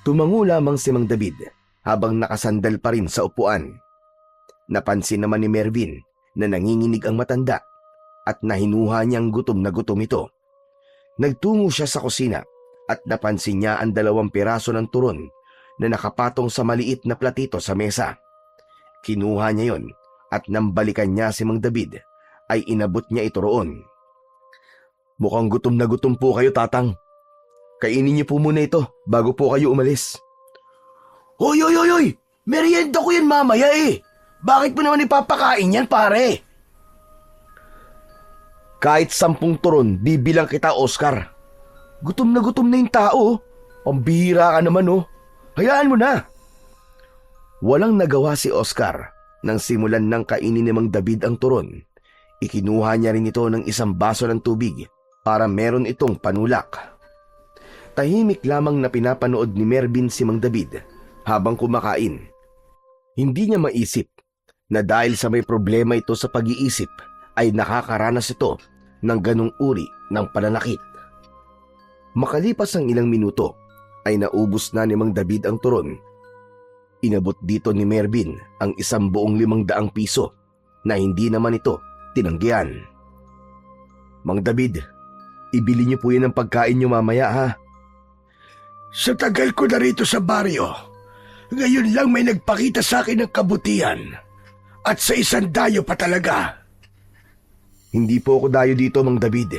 Tumango lamang si Mang David habang nakasandal pa rin sa upuan. Napansin naman ni Mervin na nanginginig ang matanda at nahinuha niyang gutom na gutom ito. Nagtungo siya sa kusina at napansin niya ang 2 piraso ng turon na nakapatong sa maliit na platito sa mesa. Kinuha niya yon at nang balikan niya si Mang David ay inabot niya ito roon. Mukhang gutom na gutom po kayo, Tatang. Kainin niyo po muna ito bago po kayo umalis. Hoy! Merienda ko yan mamaya eh. Bakit mo naman ipapakain yan, pare? Kahit 10 turon, bibilang kita, Oscar. Gutom na yung tao. Pambihira ka naman, Hayaan mo na. Walang nagawa si Oscar nang simulan ng kainin ni Mang David ang turon. Ikinuha niya rin ito ng 1 baso ng tubig para meron itong panulak. Tahimik lamang na pinapanood ni Mervin si Mang David habang kumakain. Hindi niya maisip na dahil sa may problema ito sa pag-iisip ay nakakaranas ito ng ganong uri ng pananakit. Makalipas ang ilang minuto ay naubos na ni Mang David ang turon. Inabot dito ni Mervin ang 1,500 piso na hindi naman ito tinanggihan. Mang David, ibili niyo po yan ng pagkain niyo mamaya ha. Sa tagal ko na rito sa baryo, ngayon lang may nagpakita sa akin ng kabutihan. At sa isang dayo pa talaga. Hindi po ako dayo dito, Mang David.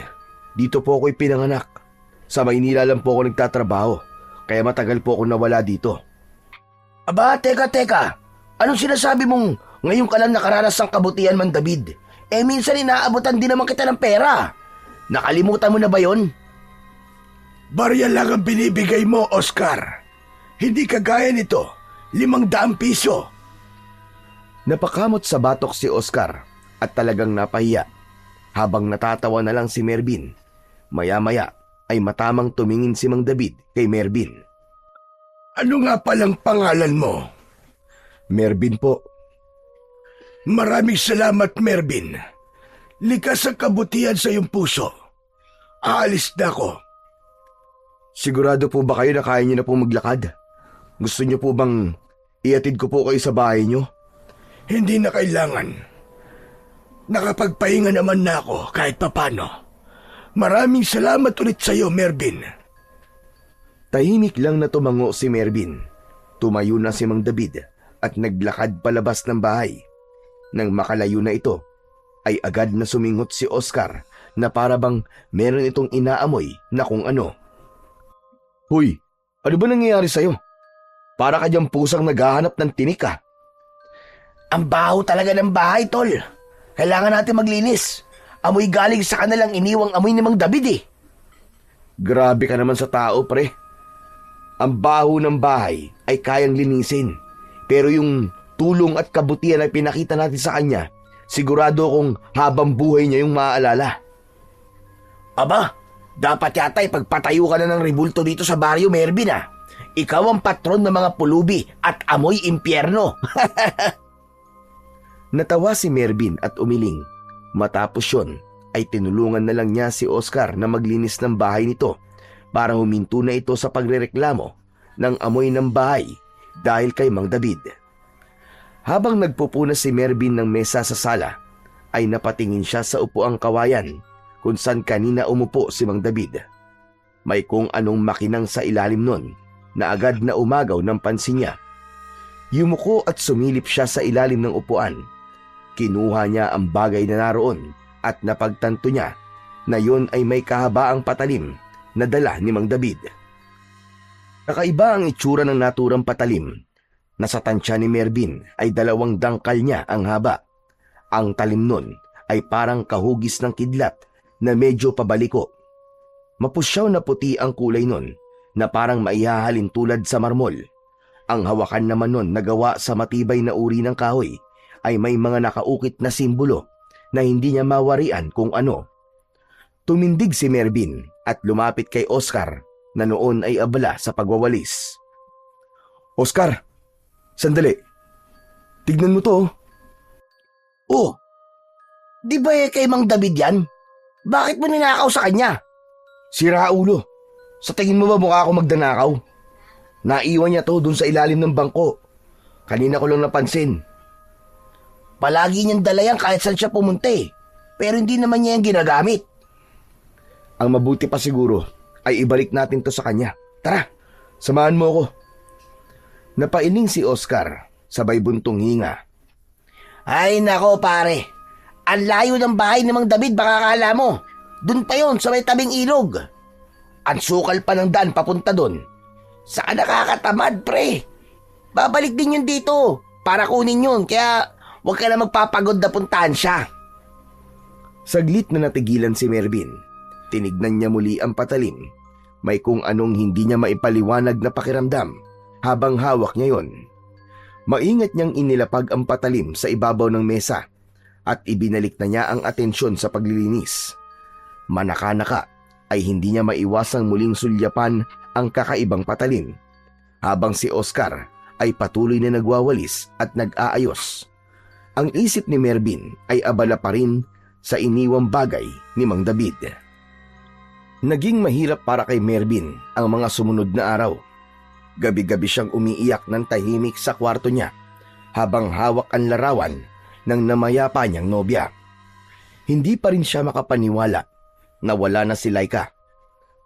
Dito po ako'y pinanganak. Sa Maynila lang po ako nagtatrabaho, kaya matagal po ako nawala dito. Aba, teka. Anong sinasabi mong ngayon ka lang nakaranas ng kabutihan, Mang David? Minsan inaabutan din naman kita ng pera. Nakalimutan mo na ba yon? Barya lang ang binibigay mo, Oscar. Hindi kagaya nito, 500 piso. Napakamot sa batok si Oscar at talagang napahiya. Habang natatawa na lang si Mervin, maya-maya ay matamang tumingin si Mang David kay Mervin. Ano nga palang pangalan mo? Mervin po. Maraming salamat, Mervin. Likas ang kabutihan sa iyong puso. Aalis na ako. Sigurado po ba kayo na kaya niyo na po maglakad? Gusto niyo po bang iatid ko po kayo sa bahay niyo? Hindi na kailangan. Nakapagpahinga naman na ako kahit papano. Maraming salamat ulit sa iyo, Mervin. Tahimik lang na tumango si Mervin. Tumayo na si Mang David at naglakad palabas ng bahay. Nang makalayo na ito, ay agad na sumingot si Oscar na para bang meron itong inaamoy na kung ano. Hoy, ano ba nangyayari sa'yo? Para ka diyang pusang naghahanap ng tinik ah. Ang baho talaga ng bahay, tol. Kailangan natin maglinis. Amoy galing sa kanilang iniwang amoy ni Mang David eh. Grabe ka naman sa tao, pre. Ang baho ng bahay ay kayang linisin. Pero yung tulong at kabutihan na pinakita natin sa kanya, sigurado kong habang buhay niya yung maaalala. Aba, dapat yata ipagpatayo ka na ng rebulto dito sa baryo, Mervin ah. Ikaw ang patron ng mga pulubi at amoy impyerno. Natawa si Mervin at umiling. Matapos yun, ay tinulungan na lang niya si Oscar na maglinis ng bahay nito para huminto na ito sa pagrereklamo ng amoy ng bahay dahil kay Mang David. Habang nagpupunas si Mervin ng mesa sa sala, ay napatingin siya sa upuang kawayan kung saan kanina umupo si Mang David. May kung anong makinang sa ilalim nun na agad na umagaw ng pansin niya. Yumuko at sumilip siya sa ilalim ng upuan. Kinuha niya ang bagay na naroon at napagtanto niya na yun ay may kahabaang patalim na dala ni Mang David. Kakaiba ang itsura ng naturang patalim. Nasa tansya ni Mervin ay 2 dangkal niya ang haba. Ang talim nun ay parang kahugis ng kidlat na medyo pabaliko. Mapusyaw na puti ang kulay nun na parang maihahalin tulad sa marmol. Ang hawakan naman nun na gawa sa matibay na uri ng kahoy ay may mga nakaukit na simbolo na hindi niya mawarian kung ano. Tumindig si Mervin at lumapit kay Oscar na noon ay abala sa pagwawalis. Oscar, sandali. Tignan mo to. Oh, di ba kay Mang David yan? Bakit mo ninakaw sa kanya? Sira ulo. Sa tingin mo ba mukha ako magdanakaw? Naiwan niya to dun sa ilalim ng bangko. Kanina ko lang napansin. Palagi niyang dala yan kahit saan siya pumunta eh. Pero hindi naman niya yung ginagamit. Ang mabuti pa siguro ay ibalik natin to sa kanya. Tara, samahan mo ako. Napailing si Oscar, sabay buntong hinga. Ay nako pare, ang layo ng bahay ni Mang David, baka akala mo. Dun pa yon sa may tabing ilog. Ang sukal pa ng daan papunta dun. Saan nakakatamad pre? Babalik din yun dito para kunin yun, kaya huwag ka na magpapagod na puntahan siya. Saglit na natigilan si Mervin. Tinignan niya muli ang patalim. May kung anong hindi niya maipaliwanag na pakiramdam habang hawak niya yon. Maingat niyang inilapag ang patalim sa ibabaw ng mesa at ibinalik na niya ang atensyon sa paglilinis. Manaka-naka ay hindi niya maiwasang muling sulyapan ang kakaibang patalim habang si Oscar ay patuloy na nagwawalis at nag-aayos. Ang isip ni Mervin ay abala pa rin sa iniwang bagay ni Mang David. Naging mahirap para kay Mervin ang mga sumunod na araw. Gabi-gabi siyang umiiyak ng tahimik sa kwarto niya habang hawak ang larawan ng namayapa niyang nobya. Hindi pa rin siya makapaniwala na wala na si Laika.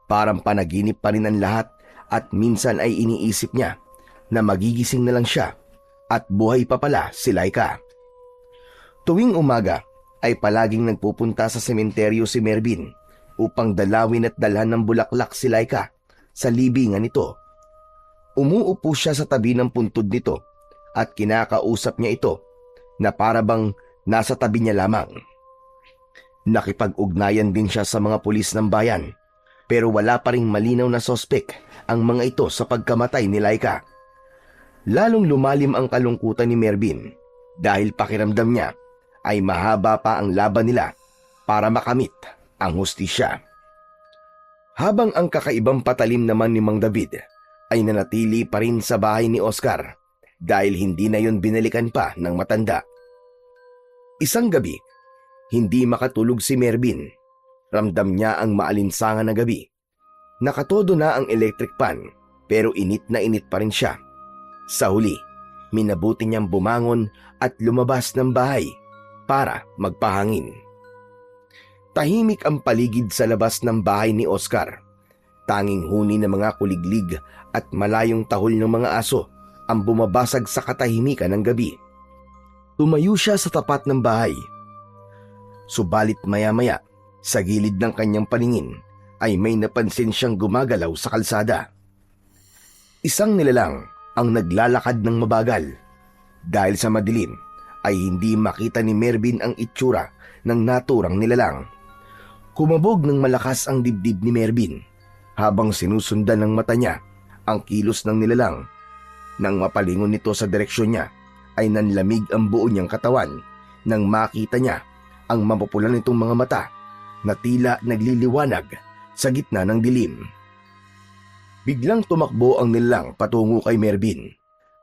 Parang panaginip pa rin ang lahat at minsan ay iniisip niya na magigising na lang siya at buhay pa pala si Laika. Tuwing umaga ay palaging nagpupunta sa sementeryo si Mervin upang dalawin at dalhan ng bulaklak si Laika sa libingan nito. Umuupo siya sa tabi ng puntod nito at kinakausap niya ito na para bang nasa tabi niya lamang. Nakipag-ugnayan din siya sa mga pulis ng bayan pero wala pa ring malinaw na sospek ang mga ito sa pagkamatay ni Laika. Lalong lumalim ang kalungkutan ni Mervin dahil pakiramdam niya ay mahaba pa ang laban nila para makamit ang hustisya. Habang ang kakaibang patalim naman ni Mang David ay nanatili pa rin sa bahay ni Oscar dahil hindi na yon binalikan pa ng matanda. Isang gabi, hindi makatulog si Mervin. Ramdam niya ang maalinsangan na gabi. Nakatodo na ang electric fan pero init na init pa rin siya. Sa huli, minabuti niyang bumangon at lumabas ng bahay para magpahangin. Tahimik ang paligid sa labas ng bahay ni Oscar. Tanging huni ng mga kuliglig at malayong tahol ng mga aso ang bumabasag sa katahimikan ng gabi. Tumayo siya sa tapat ng bahay. Subalit maya-maya, sa gilid ng kanyang paningin ay may napansin siyang gumagalaw sa kalsada. Isang nilalang ang naglalakad ng mabagal. Dahil sa madilim ay hindi makita ni Mervin ang itsura ng naturang nilalang. Kumabog ng malakas ang dibdib ni Mervin habang sinusundan ng mata niya ang kilos ng nilalang. Nang mapalingon nito sa direksyon niya ay nanlamig ang buo niyang katawan nang makita niya ang mapupulan nitong mga mata na tila nagliliwanag sa gitna ng dilim. Biglang tumakbo ang nilalang patungo kay Mervin.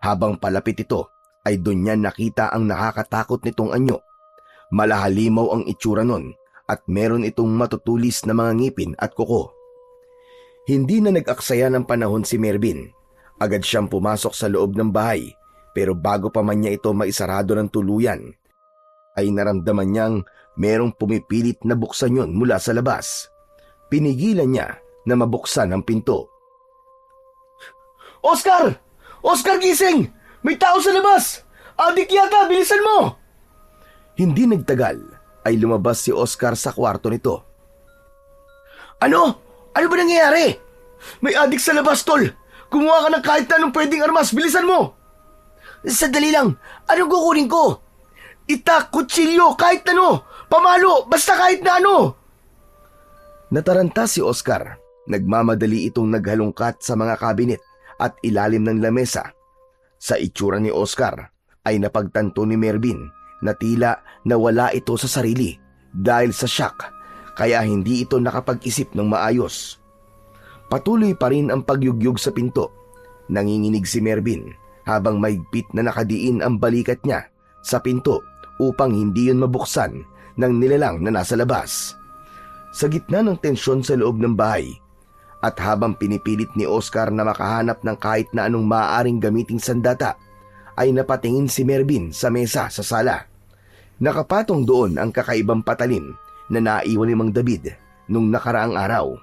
Habang palapit ito ay doon niya nakita ang nakakatakot nitong anyo. Malahalimaw ang itsura nun at meron itong matutulis na mga ngipin at kuko. Hindi na nag-aksaya ng panahon si Mervin. Agad siyang pumasok sa loob ng bahay pero bago pa man niya ito maisarado ng tuluyan ay naramdaman niyang merong pumipilit na buksan yun mula sa labas. Pinigilan niya na mabuksan ang pinto. Oscar! Oscar, gising! May tao sa labas! Adik yata, bilisan mo! Hindi nagtagal ay lumabas si Oscar sa kwarto nito. Ano? Ano ba nangyayari? May adik sa labas, tol! Kumuha ka ng kahit na anong pwedeng armas, bilisan mo! Sandali lang, anong kukunin ko? Itak, kutsilyo, kahit ano! Pamalo, basta kahit na ano! Nataranta si Oscar. Nagmamadali itong naghalungkat sa mga kabinet at ilalim ng lamesa. Sa itsura ni Oscar ay napagtanto ni Mervin na tila nawala ito sa sarili dahil sa shock kaya hindi ito nakapag-isip ng maayos. Patuloy pa rin ang pagyugyug sa pinto. Nanginginig si Mervin habang maigpit na nakadiin ang balikat niya sa pinto upang hindi yun mabuksan ng nilalang na nasa labas. Sa gitna ng tensyon sa loob ng bahay at habang pinipilit ni Oscar na makahanap ng kahit na anong maaaring gamiting sandata, ay napatingin si Mervin sa mesa sa sala. Nakapatong doon ang kakaibang patalim na naiwan ni Mang David nung nakaraang araw.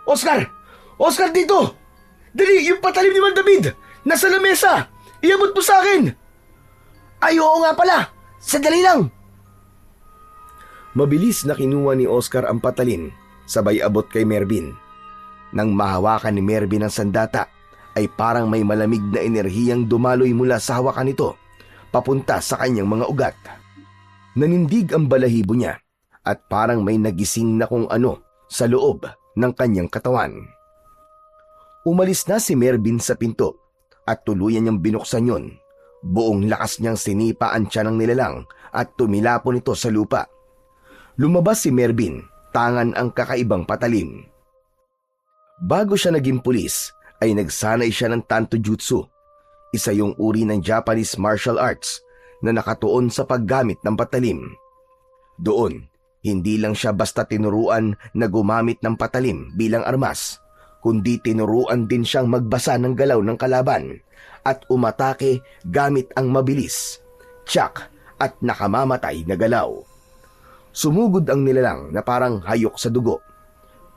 Oscar! Oscar, dito! Dali, yung patalim ni Mang David! Nasa lamesa! Iabot mo sa akin! Ay, oo nga pala! Sandali lang! Mabilis na kinuha ni Oscar ang patalim, sabay abot kay Mervin. Nang mahawakan ni Mervin ang sandata, ay parang may malamig na enerhiyang dumaloy mula sa hawakan nito, papunta sa kanyang mga ugat. Nanindig ang balahibo niya, at parang may nagising na kung ano sa loob ng kanyang katawan. Umalis na si Mervin sa pinto, at tuluyan niyang binuksan yun. Buong lakas niyang sinipa ang tiyan ng nilalang at tumilapon ito sa lupa. Lumabas si Mervin, tangan ang kakaibang patalim. Bago siya naging pulis, ay nagsanay siya ng tanto jutsu. Isa yung uri ng Japanese martial arts na nakatuon sa paggamit ng patalim. Doon, hindi lang siya basta tinuruan na gumamit ng patalim bilang armas, kundi tinuruan din siyang magbasa ng galaw ng kalaban at umatake gamit ang mabilis, tiyak at nakamamatay na galaw. Sumugod ang nilalang na parang hayok sa dugo.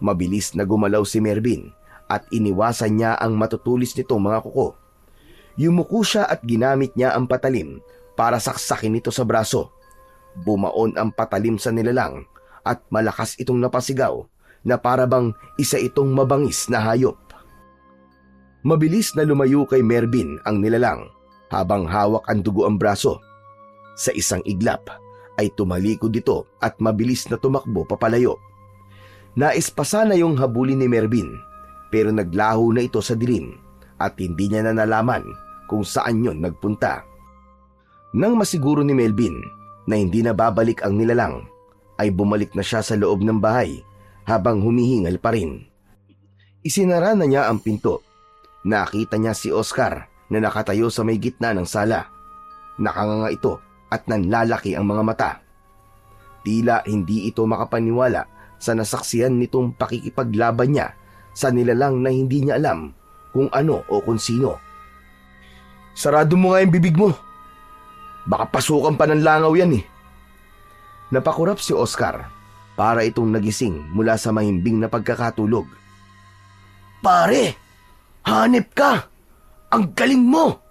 Mabilis na gumalaw si Mervin at iniwasan niya ang matutulis nitong mga kuko. Yumuko siya at ginamit niya ang patalim para saksakin ito sa braso. Bumaon ang patalim sa nilalang at malakas itong napasigaw na para bang isa itong mabangis na hayop. Mabilis na lumayo kay Mervin ang nilalang habang hawak ang dugo ang braso. Sa isang iglap ay tumalikod ito at mabilis na tumakbo papalayo. Naispasa na yung habulin ni Mervin pero naglaho na ito sa dilim at hindi niya na nalaman kung saan yon nagpunta. Nang masiguro ni Melvin na hindi na babalik ang nilalang, ay bumalik na siya sa loob ng bahay habang humihingal pa rin. Isinara na niya ang pinto. Nakita niya si Oscar na nakatayo sa may gitna ng sala. Nakanganga ito at nanlalaki ang mga mata. Tila hindi ito makapaniwala sa nasaksihan nitong pakikipaglaban niya sa nilalang na hindi niya alam kung ano o kung sino. Sarado mo nga yung bibig mo. Baka pasukan pa ng langaw yan eh. Napakurap si Oscar para itong nagising mula sa mahimbing na pagkakatulog. Pare, hanip ka! Ang galing mo!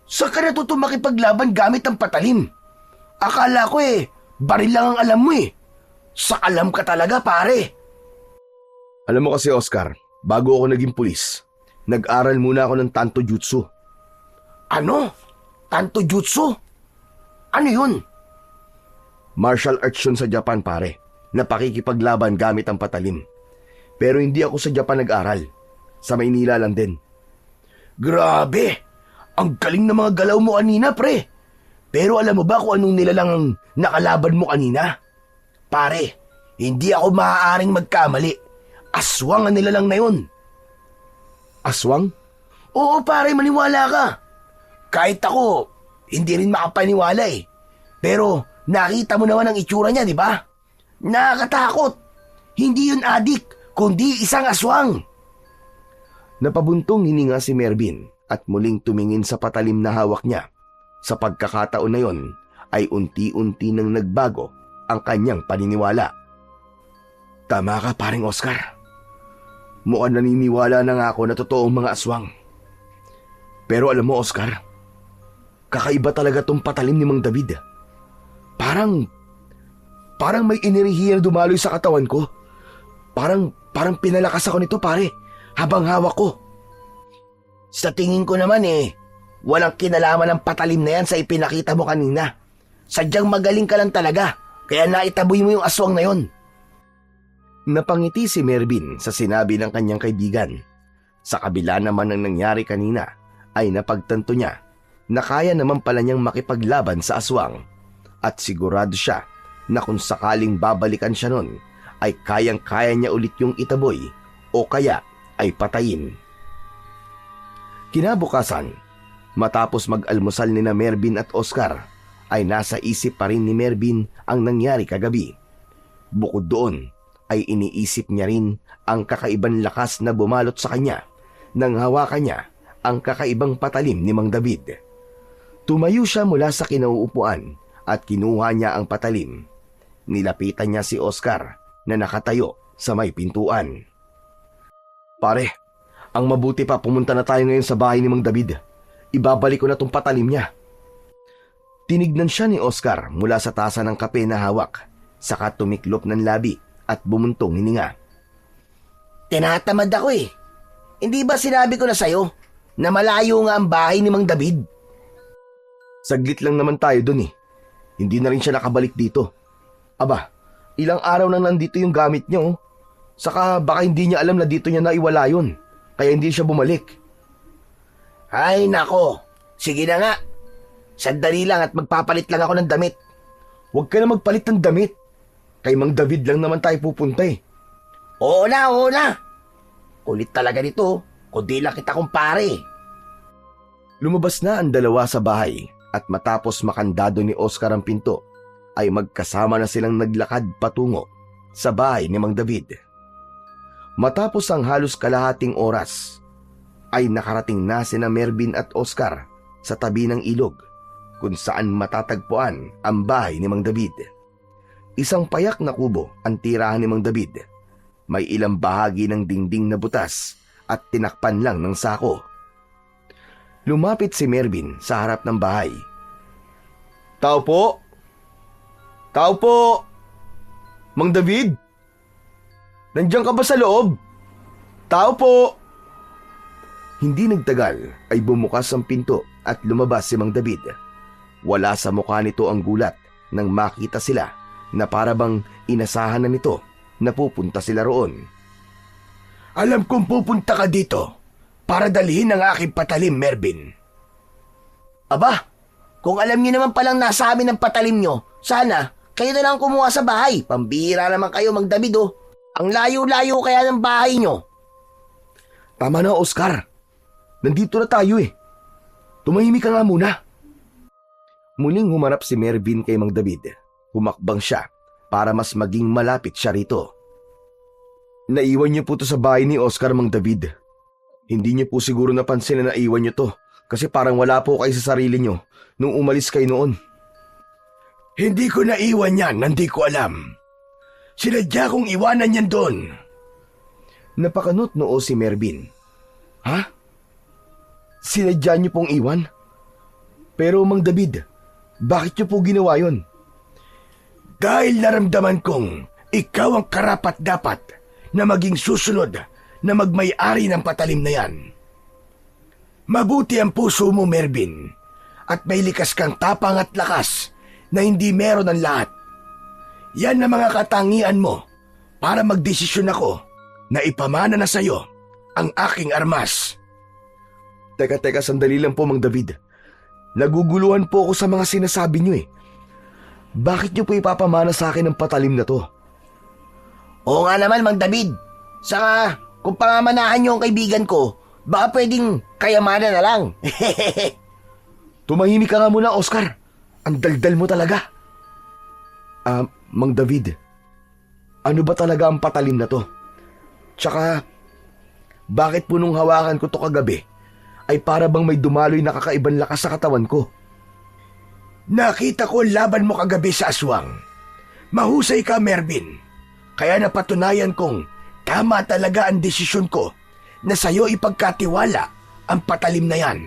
Saan ka natuto makipaglaban gamit ang patalim? Akala ko baril lang ang alam mo eh. Sa alam ka talaga pare. Alam mo kasi Oscar, bago ako naging pulis, nag-aral muna ako ng Tanto Jutsu. Ano? Tanto Jutsu? Ano yun? Martial arts yun sa Japan pare, na pakikipaglaban gamit ang patalim. Pero hindi ako sa Japan nag-aral. Sa Maynila lang din. Grabe! Ang galing ng mga galaw mo kanina pre. Pero alam mo ba kung anong nilalang ang nakalaban mo kanina? Pare, hindi ako maaaring magkamali. Aswang ang nilalang na yun. Aswang? Oo pare, maniwala ka. Kahit ako, hindi rin makapaniwala eh. Pero nakita mo naman ang itsura niya, di ba? Nakakatakot. Hindi yun adik, kundi isang aswang. Napabuntong hininga si Mervin at muling tumingin sa patalim na hawak niya. Sa pagkakataon na yon ay unti-unti nang nagbago ang kanyang paniniwala. Tama ka paring Oscar. Mukhang naniniwala na nga ako na totoong mga aswang. Pero alam mo Oscar, kakaiba talaga tong patalim ni Mang David. Parang may enerhiya na dumaloy sa katawan ko. Parang pinalakas ako nito pare, habang hawak ko. Sa tingin ko naman walang kinalaman ng patalim na yan sa ipinakita mo kanina. Sadyang magaling ka lang talaga, kaya naitaboy mo yung aswang na yon. Napangiti si Mervin sa sinabi ng kanyang kaibigan. Sa kabila naman ng nangyari kanina, ay napagtanto niya na kaya naman pala niyang makipaglaban sa aswang. At sigurado siya na kung sakaling babalikan siya nun, ay kayang-kaya niya ulit yung itaboy o kaya ay patayin. Kinabukasan, matapos mag-almusal nina Mervin at Oscar, ay nasa isip pa rin ni Mervin ang nangyari kagabi. Bukod doon, ay iniisip niya rin ang kakaibang lakas na bumalot sa kanya nang hawakan niya ang kakaibang patalim ni Mang David. Tumayo siya mula sa kinauupuan at kinuha niya ang patalim. Nilapitan niya si Oscar na nakatayo sa may pintuan. Pare, ang mabuti pa pumunta na tayo ngayon sa bahay ni Mang David. Ibabalik ko na tong patalim niya. Tinignan siya ni Oscar mula sa tasa ng kape na hawak, saka tumiklop ng labi at bumuntong hininga. Tinatamad ako Hindi ba sinabi ko na sa'yo na malayo nga ang bahay ni Mang David? Saglit lang naman tayo dun Hindi na rin siya nakabalik dito. Aba, ilang araw nang nandito yung gamit niya Saka baka hindi niya alam na dito niya naiwala yun. Kaya hindi siya bumalik. Ay nako, sige na nga. Sandali lang at magpapalit lang ako ng damit. Huwag ka na magpalit ng damit. Kay Mang David lang naman tayo pupunta Oo na. Kulit talaga nito, kundi lang kita kumpare. Lumabas na ang dalawa sa bahay at matapos makandado ni Oscar ang pinto, ay magkasama na silang naglakad patungo sa bahay ni Mang David. Matapos ang halos kalahating oras, ay nakarating na sina Mervin at Oscar sa tabi ng ilog kung saan matatagpuan ang bahay ni Mang David. Isang payak na kubo ang tirahan ni Mang David. May ilang bahagi ng dingding na butas at tinakpan lang ng sako. Lumapit si Mervin sa harap ng bahay. "Tao po! Tao po! Mang David? Nandiyan ka ba sa loob? Tao po!" Hindi nagtagal ay bumukas ang pinto at lumabas si Mang David. Wala sa mukha nito ang gulat nang makita sila na parabang inasahan na nito na pupunta sila roon. Alam kong pupunta ka dito para dalhin ang aking patalim, Mervin. Aba, kung alam niyo naman palang nasa amin ang patalim niyo, sana kayo na lang kumuha sa bahay. Pambihira naman kayo, Mang David, oh. Ang layo-layo kaya ng bahay niyo. Tama na, Oscar. Nandito na tayo eh. Tumahimik ka nga muna. Muling humarap si Mervin kay Mang David. Humakbang siya para mas maging malapit siya rito. Naiwan niyo po to sa bahay ni Oscar, Mang David. Hindi niyo po siguro napansin na naiwan niyo to kasi parang wala po kayo sa sarili niyo nung umalis kayo noon. Hindi ko naiwan yan, hindi ko alam. Sinadya kong iwanan yan doon. Napakanot noo si Mervin. Ha? Sinadya niyo pong iwan? Pero Mang David, bakit niyo po ginawa yon? Dahil naramdaman kong ikaw ang karapat-dapat na maging susunod na magmay-ari ng patalim na yan. Mabuti ang puso mo, Mervin, at may likas kang tapang at lakas na hindi meron ng lahat. Yan ang mga katangian mo para magdesisyon ako na ipamana na sa'yo ang aking armas. Teka, sandali lang po, Mang David. Naguguluhan po ako sa mga sinasabi niyo eh. Bakit niyo po ipapamana sa akin ang patalim na to? Oo nga naman, Mang David. Saka, kung pangamanahan niyo ang kaibigan ko, baka pwedeng kayamanan na lang. Tumahimik ka nga muna, Oscar. Ang daldal mo talaga. Mang David, ano ba talaga ang patalim na to? Tsaka, bakit po nung hawakan ko to kagabi, ay para bang may dumaloy na kakaibang lakas sa katawan ko? Nakita ko ang laban mo kagabi sa aswang. Mahusay ka, Mervin. Kaya napatunayan kong tama talaga ang desisyon ko na sa'yo ipagkatiwala ang patalim na yan.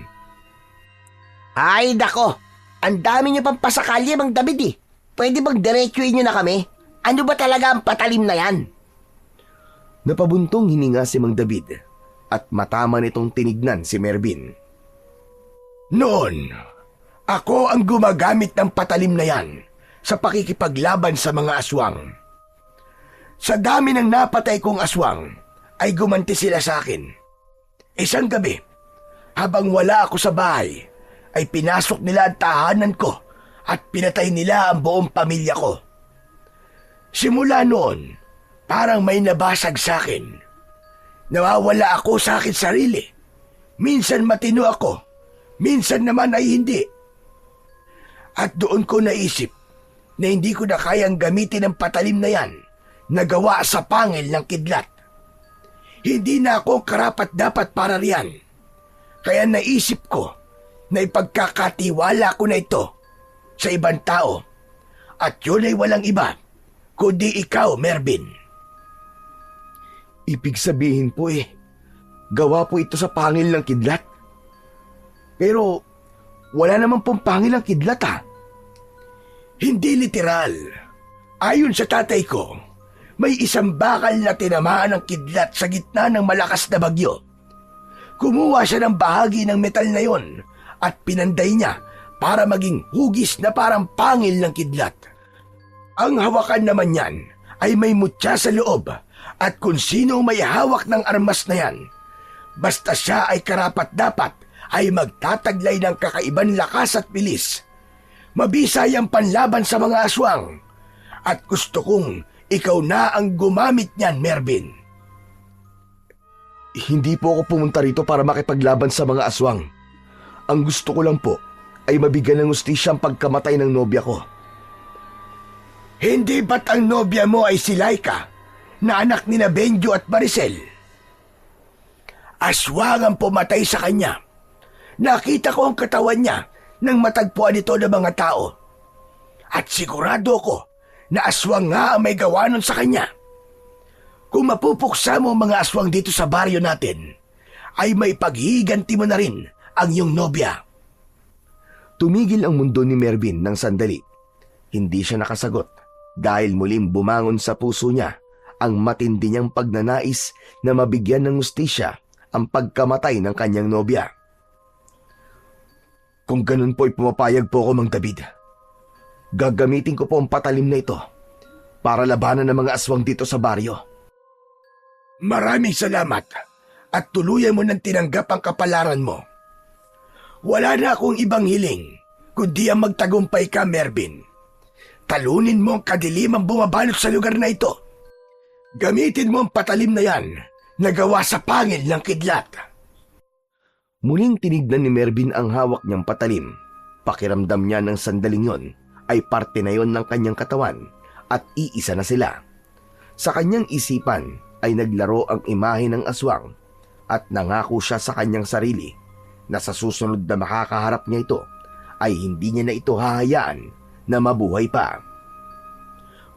Ay, dako. Ang dami niyo pang pasakalya, Mang David, eh. Pwede bang diretsuin niyo na kami? Ano ba talaga ang patalim na yan? Napabuntong hininga si Mang David at matama nitong tinignan si Mervin. Noon, ako ang gumagamit ng patalim na yan sa pakikipaglaban sa mga aswang. Sa dami ng napatay kong aswang, ay gumanti sila sa akin. Isang gabi, habang wala ako sa bahay, ay pinasok nila ang tahanan ko at pinatay nila ang buong pamilya ko. Simula noon, parang may nabasag sa akin. Nawawala ako sa akin sarili. Minsan matino ako, minsan naman ay hindi. At doon ko naisip na hindi ko na kayang gamitin ang patalim na yan na gawa sa pangil ng kidlat. Hindi na ako karapat-dapat para riyan. Kaya naisip ko na ipagkakatiwala ko na ito sa ibang tao. At yun ay walang iba, kundi ikaw, Mervin. Ibig sabihin po gawa po ito sa pangil ng kidlat. Pero wala naman pong pangil ang kidlat ha. Hindi literal. Ayon sa tatay ko, may isang bakal na tinamaan ng kidlat sa gitna ng malakas na bagyo. Kumuha siya ng bahagi ng metal na yon at pinanday niya para maging hugis na parang pangil ng kidlat. Ang hawakan naman yan ay may mutya sa loob at kung sino may hawak ng armas na yan, basta siya ay karapat-dapat ay magtataglay ng kakaiban lakas at bilis. Mabisay ang panlaban sa mga aswang at gusto kong ikaw na ang gumamit niyan, Mervin. Hindi po ako pumunta rito para makipaglaban sa mga aswang. Ang gusto ko lang po ay mabigyan ng hustisya ang pagkamatay ng nobya ko. Hindi ba't ang nobya mo ay si Laika, na anak ni Benjo at Maricel? Aswang ang pumatay sa kanya. Nakita ko ang katawan niya nang matagpuan ito ng mga tao. At sigurado ko na aswang nga ang may gawa nun sa kanya. Kung mapupuksa mo ang mga aswang dito sa baryo natin, ay may paghiganti mo na rin ang iyong nobya. Tumigil ang mundo ni Mervin ng sandali. Hindi siya nakasagot dahil muling bumangon sa puso niya ang matindi niyang pagnanais na mabigyan ng hustisya ang pagkamatay ng kanyang nobya. Kung ganun po ay pumapayag po ako, Mang David. Gagamitin ko po ang patalim na ito para labanan ng mga aswang dito sa baryo. Maraming salamat at tuluyan mo nang tinanggap ang kapalaran mo. Wala na akong ibang hiling kundi ang magtagumpay ka, Mervin. Talunin mo ang kadilimang bumabalot sa lugar na ito. Gamitin mo ang patalim na yan na gawa sa pangil ng kidlat. Muling tinignan ni Mervin ang hawak niyang patalim. Pakiramdam niya ng sandaling yon ay parte na yon ng kanyang katawan at iisa na sila. Sa kanyang isipan ay naglaro ang imahe ng aswang at nangako siya sa kanyang sarili na sa susunod na makakaharap niya ito ay hindi niya na ito hahayaan na mabuhay pa.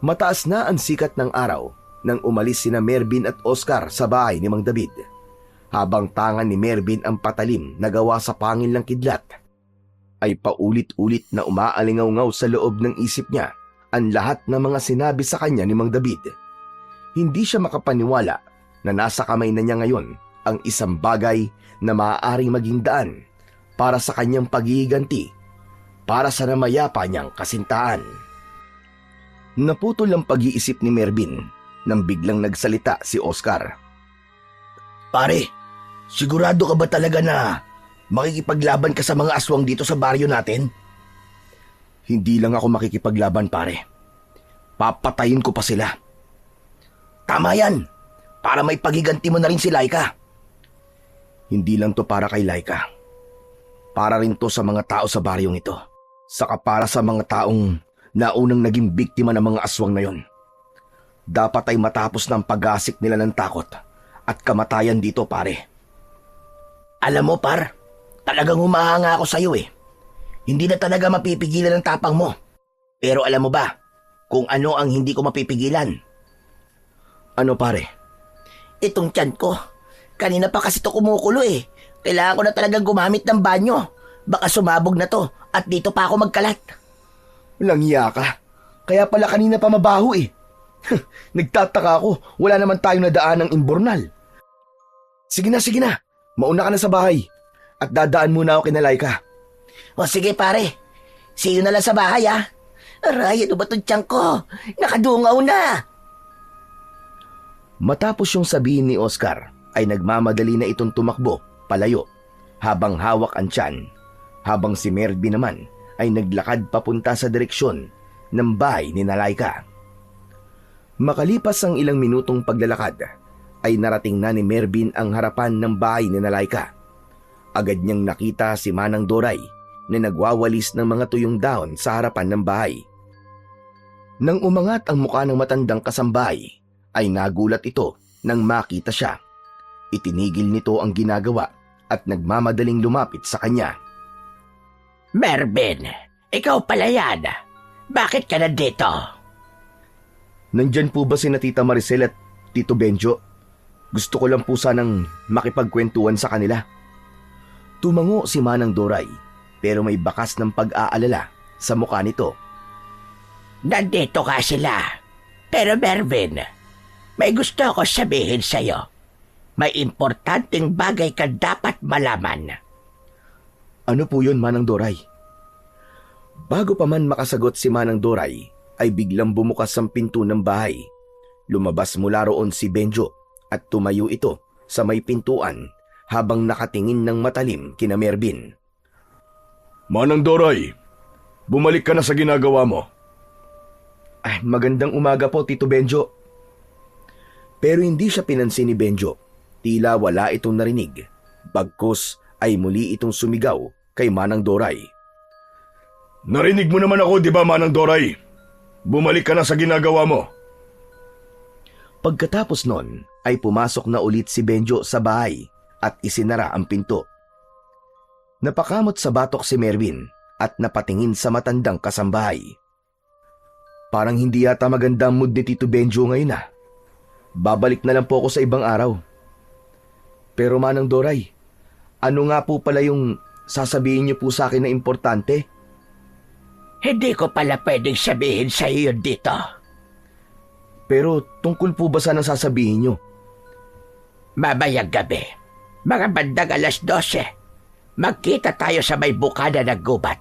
Mataas na ang sikat ng araw nang umalis sina Mervin at Oscar sa bahay ni Mang David. Habang tangan ni Mervin ang patalim na gawa sa pangil ng kidlat, ay paulit-ulit na umaalingaw-ngaw sa loob ng isip niya ang lahat ng mga sinabi sa kanya ni Mang David. Hindi siya makapaniwala na nasa kamay na niya ngayon ang isang bagay na maaaring maging daan para sa kanyang paghihiganti para sa namayapa niyang kasintahan. Naputol ang pag-iisip ni Mervin nang biglang nagsalita si Oscar. Pare, sigurado ka ba talaga na makikipaglaban ka sa mga aswang dito sa baryo natin? Hindi lang ako makikipaglaban, pare. Papatayin ko pa sila. Tama yan, para may paghiganti mo na rin si Laika. Hindi lang to para kay Laika. Para rin to sa mga tao sa baryong ito. Saka para sa mga taong naunang naging biktima ng mga aswang na yon. Dapat ay matapos ng pag-asik nila ng takot at kamatayan dito, pare. Alam mo, par, talagang humahanga ako sa'yo eh. Hindi na talaga mapipigilan ang tapang mo. Pero alam mo ba kung ano ang hindi ko mapipigilan? Ano, pare? Itong tiyan ko. Kanina pa kasi to kumukulo eh. Kailangan ko na talagang gumamit ng banyo. Baka sumabog na to at dito pa ako magkalat. Walang iya ka. Kaya pala kanina pa mabaho eh. Nagtataka ako, wala naman tayong nadaan ng imbornal. Sige na. Mauna ka na sa bahay. At dadaan muna ako kina Laika. O sige pare, see you na lang sa bahay ah. Aray, ano ba itong tiyan ko? Nakadungaw na. Matapos yung sabihin ni Oscar, ay nagmamadali na itong tumakbo, palayo, habang hawak ang tiyan. Habang si Mervin naman ay naglakad papunta sa direksyon ng bahay ni Laika. Makalipas ang ilang minutong paglalakad, ay narating na ni Mervin ang harapan ng bahay ni Laika. Agad niyang nakita si Manang Doray na nagwawalis ng mga tuyong dahon sa harapan ng bahay. Nang umangat ang mukha ng matandang kasambahay, ay nagulat ito nang makita siya. Itinigil nito ang ginagawa at nagmamadaling lumapit sa kanya. Mervin, ikaw pala yan. Bakit ka nandito? Nandyan po ba si Tita Maricel at Tito Benjo? Gusto ko lang po sanang makipagkwentuhan sa kanila. Tumango si Manang Doray pero may bakas ng pag-aalala sa mukha nito. Nandito ka sila. Pero Mervin, may gusto ako sabihin sa'yo. May importanteng bagay ka dapat malaman. Ano po yun, Manang Doray? Bago pa man makasagot si Manang Doray, ay biglang bumukas ang pinto ng bahay. Lumabas mula roon si Benjo at tumayo ito sa may pintuan habang nakatingin ng matalim kina Mervin. Manang Doray, bumalik ka na sa ginagawa mo. Ay, magandang umaga po, Tito Benjo. Pero hindi siya pinansin ni Benjo. Tila wala itong narinig. Bagkus ay muli itong sumigaw kay Manang Doray. Narinig mo naman ako, di ba, Manang Doray? Bumalik ka na sa ginagawa mo. Pagkatapos nun ay pumasok na ulit si Benjo sa bahay at isinara ang pinto. Napakamot sa batok si Mervin at napatingin sa matandang kasambahay. Parang hindi yata maganda ang mood ni Tito Benjo ngayon ah. Babalik na lang po ako sa ibang araw. Pero Manang Doray, ano nga po pala yung sasabihin niyo po sa akin na importante? Hindi ko pala pwedeng sabihin sa iyo dito. Pero tungkol po ba saan ang sasabihin niyo? Mamayang gabi, mga bandang 12:00, magkita tayo sa may bukana ng gubat.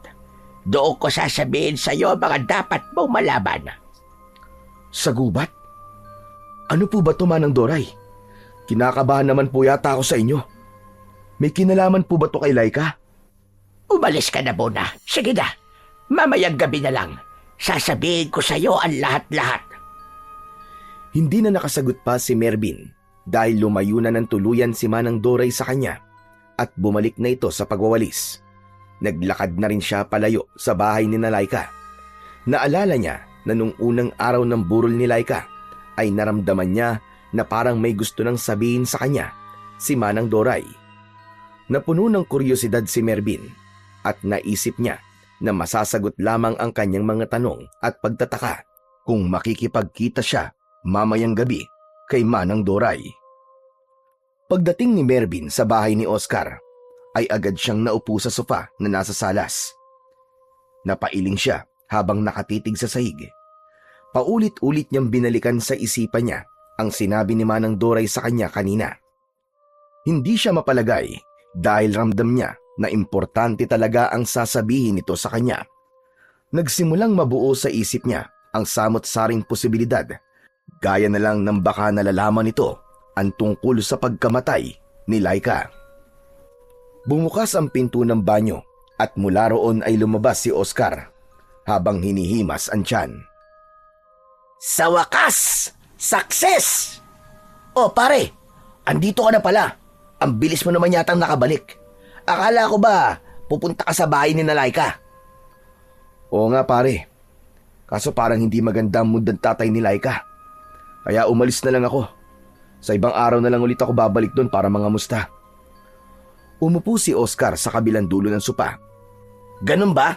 Doon ko sasabihin sa iyo mga dapat mong malaman. Sa gubat? Ano po ba to, Manang Doray? Kinakabahan naman po yata ako sa inyo. May kinalaman po ba to kay Laika? Umalis ka na muna. Sige na, mamayang gabi na lang. Sasabihin ko sa iyo ang lahat-lahat. Hindi na nakasagot pa si Mervin dahil lumayo na ng tuluyan si Manang Doray sa kanya at bumalik na ito sa pagwawalis. Naglakad na rin siya palayo sa bahay ni Laika. Naalala niya na nung unang araw ng burol ni Laika ay naramdaman niya na parang may gusto nang sabihin sa kanya si Manang Doray. Napuno ng kuryosidad si Mervin at naisip niya na masasagot lamang ang kanyang mga tanong at pagtataka kung makikipagkita siya mamayang gabi kay Manang Doray. Pagdating ni Mervin sa bahay ni Oscar, ay agad siyang naupo sa sofa na nasa salas. Napailing siya habang nakatitig sa sahig. Paulit-ulit niyang binalikan sa isipan niya ang sinabi ni Manang Doray sa kanya kanina. Hindi siya mapalagay dahil ramdam niya na importante talaga ang sasabihin nito sa kanya. Nagsimulang mabuo sa isip niya ang samot-saring posibilidad, gaya na lang ng baka nalalaman nito ang tungkol sa pagkamatay ni Laika. Bumukas ang pinto ng banyo at mula roon ay lumabas si Oscar habang hinihimas ang tiyan. Sa wakas! Success! Oh pare, andito ka na pala. Ang bilis mo naman yatang nakabalik. Akala ko ba pupunta ka sa bahay ni Laika? Oo nga pare, kaso parang hindi maganda ang mood ng tatay ni Laika. Kaya umalis na lang ako. Sa ibang araw na lang ulit ako babalik doon para mangamusta. Umupo si Oscar sa kabilang dulo ng sopa. Ganun ba?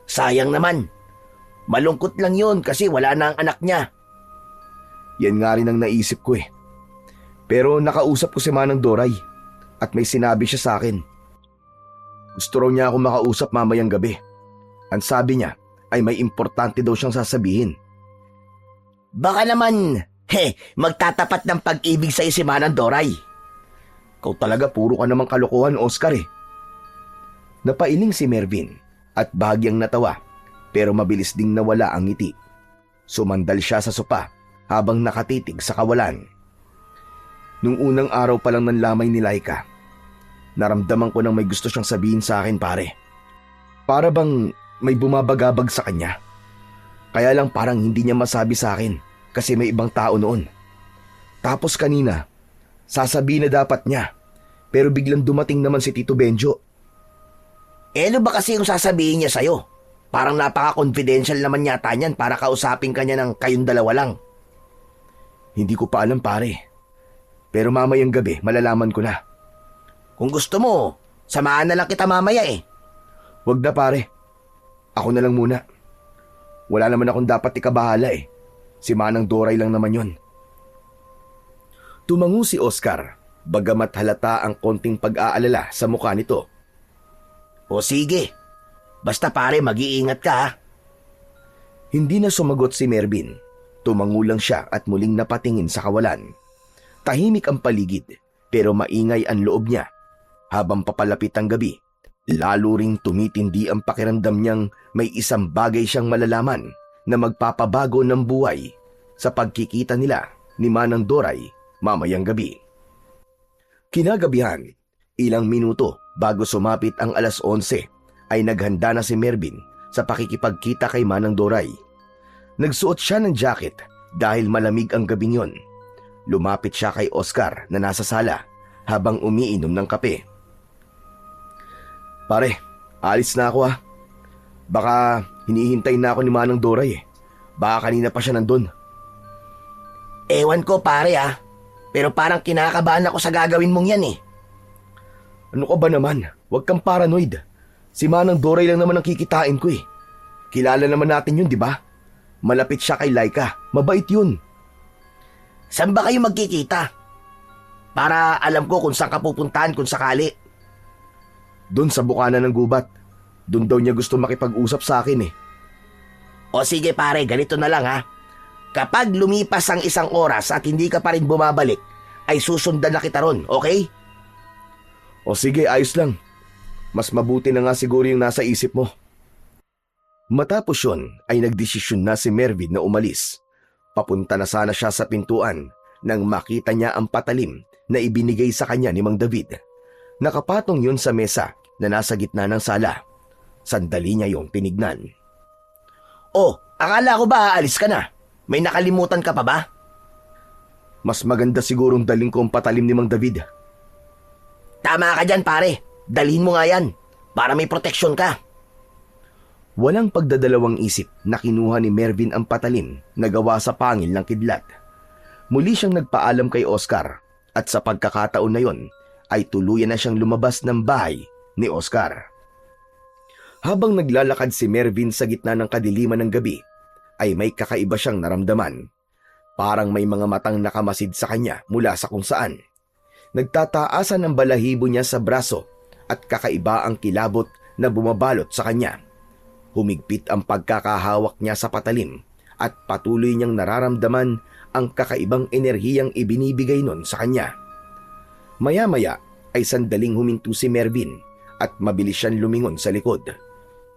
Sayang naman. Malungkot lang yun kasi wala na ang anak niya. Yan nga rin ang naisip ko eh. Pero nakausap ko si Manang Doray at may sinabi siya sa akin. Gusto raw niya ako makausap mamayang gabi. Ang sabi niya ay may importante daw siyang sasabihin. Baka naman, magtatapat ng pag-ibig sa'yo si Manang Doray. Ikaw talaga puro ka namang kalokohan, Oscar eh. Napailing si Mervin at bahagyang natawa pero mabilis ding nawala ang ngiti. Sumandal siya sa sopa habang nakatitig sa kawalan. Nung unang araw pa lang ng lamay ni Laika, naramdaman ko nang may gusto siyang sabihin sa akin pare. Para bang may bumabagabag sa kanya. Kaya lang parang hindi niya masabi sa akin kasi may ibang tao noon. Tapos kanina, sasabihin na dapat niya pero biglang dumating naman si Tito Benjo. Ano ba kasi yung sasabihin niya sa'yo? Parang napaka-confidential naman yata niyan para kausapin ka niya ng kayong dalawa lang. Hindi ko pa alam pare. Pero mamayang gabi malalaman ko na. Kung gusto mo, samahan na lang kita mamaya eh. Wag na pare. Ako na lang muna. Wala naman akong dapat ikabahala eh. Si Manang Doray lang naman yon. Tumango si Oscar, bagamat halata ang konting pag-aalala sa mukha nito. O sige, basta pare mag-iingat ka ha. Hindi na sumagot si Mervin. Tumango lang siya at muling napatingin sa kawalan. Tahimik ang paligid pero maingay ang loob niya. Habang papalapit ang gabi, lalo ring tumitindi ang pakiramdam niyang may isang bagay siyang malalaman na magpapabago ng buhay sa pagkikita nila ni Manang Doray mamayang gabi. Kinagabihan, ilang minuto bago sumapit ang 11:00 ay naghanda na si Mervin sa pakikipagkita kay Manang Doray. Nagsuot siya ng jacket dahil malamig ang gabing yon. Lumapit siya kay Oscar na nasa sala habang umiinom ng kape. Pare, Alis na ako ha. Baka hinihintay na ako ni Manang Doray eh. Baka kanina pa siya nandun. Ewan ko pare pero parang kinakabahan ako sa gagawin mong yan eh. Ano ka ba naman? Huwag kang paranoid. Si Manang Doray lang naman ang kikitain ko eh. Kilala naman natin yun, di ba? Malapit siya kay Laika. Mabait yun. Saan ba kayo magkikita? Para alam ko kung saan ka pupuntahan kung sakali. Doon sa bukana ng gubat. Doon daw niya gusto makipag-usap sa akin eh. O sige pare, ganito na lang Kapag lumipas ang 1 oras at hindi ka pa rin bumabalik, ay susundan na kita ron, okay? O sige, ayos lang. Mas mabuti na nga siguro yung nasa isip mo. Matapos yun ay nagdesisyon na si Mervin na umalis. Papunta na sana siya sa pintuan nang makita niya ang patalim na ibinigay sa kanya ni Mang David. Nakapatong yun sa mesa na nasa gitna ng sala. Sandali niya yung tinignan. Oh, akala ko ba aalis ka na? May nakalimutan ka pa ba? Mas maganda sigurong daling ko ang patalim ni Mang David. Tama ka dyan pare, dalhin mo nga yan para may proteksyon ka. Walang pagdadalawang isip na kinuha ni Mervin ang patalim na gawa sa pangil ng kidlat. Muli siyang nagpaalam kay Oscar at sa pagkakataon na yon ay tuluyan na siyang lumabas ng bahay ni Oscar. Habang naglalakad si Mervin sa gitna ng kadiliman ng gabi, ay may kakaiba siyang naramdaman. Parang may mga matang nakamasid sa kanya mula sa kung saan. Nagtataasan ang balahibo niya sa braso at kakaiba ang kilabot na bumabalot sa kanya. Humigpit ang pagkakahawak niya sa patalim at patuloy niyang nararamdaman ang kakaibang enerhiyang ibinibigay nun sa kanya. Maya-maya ay sandaling huminto si Mervin at mabilis siyang lumingon sa likod.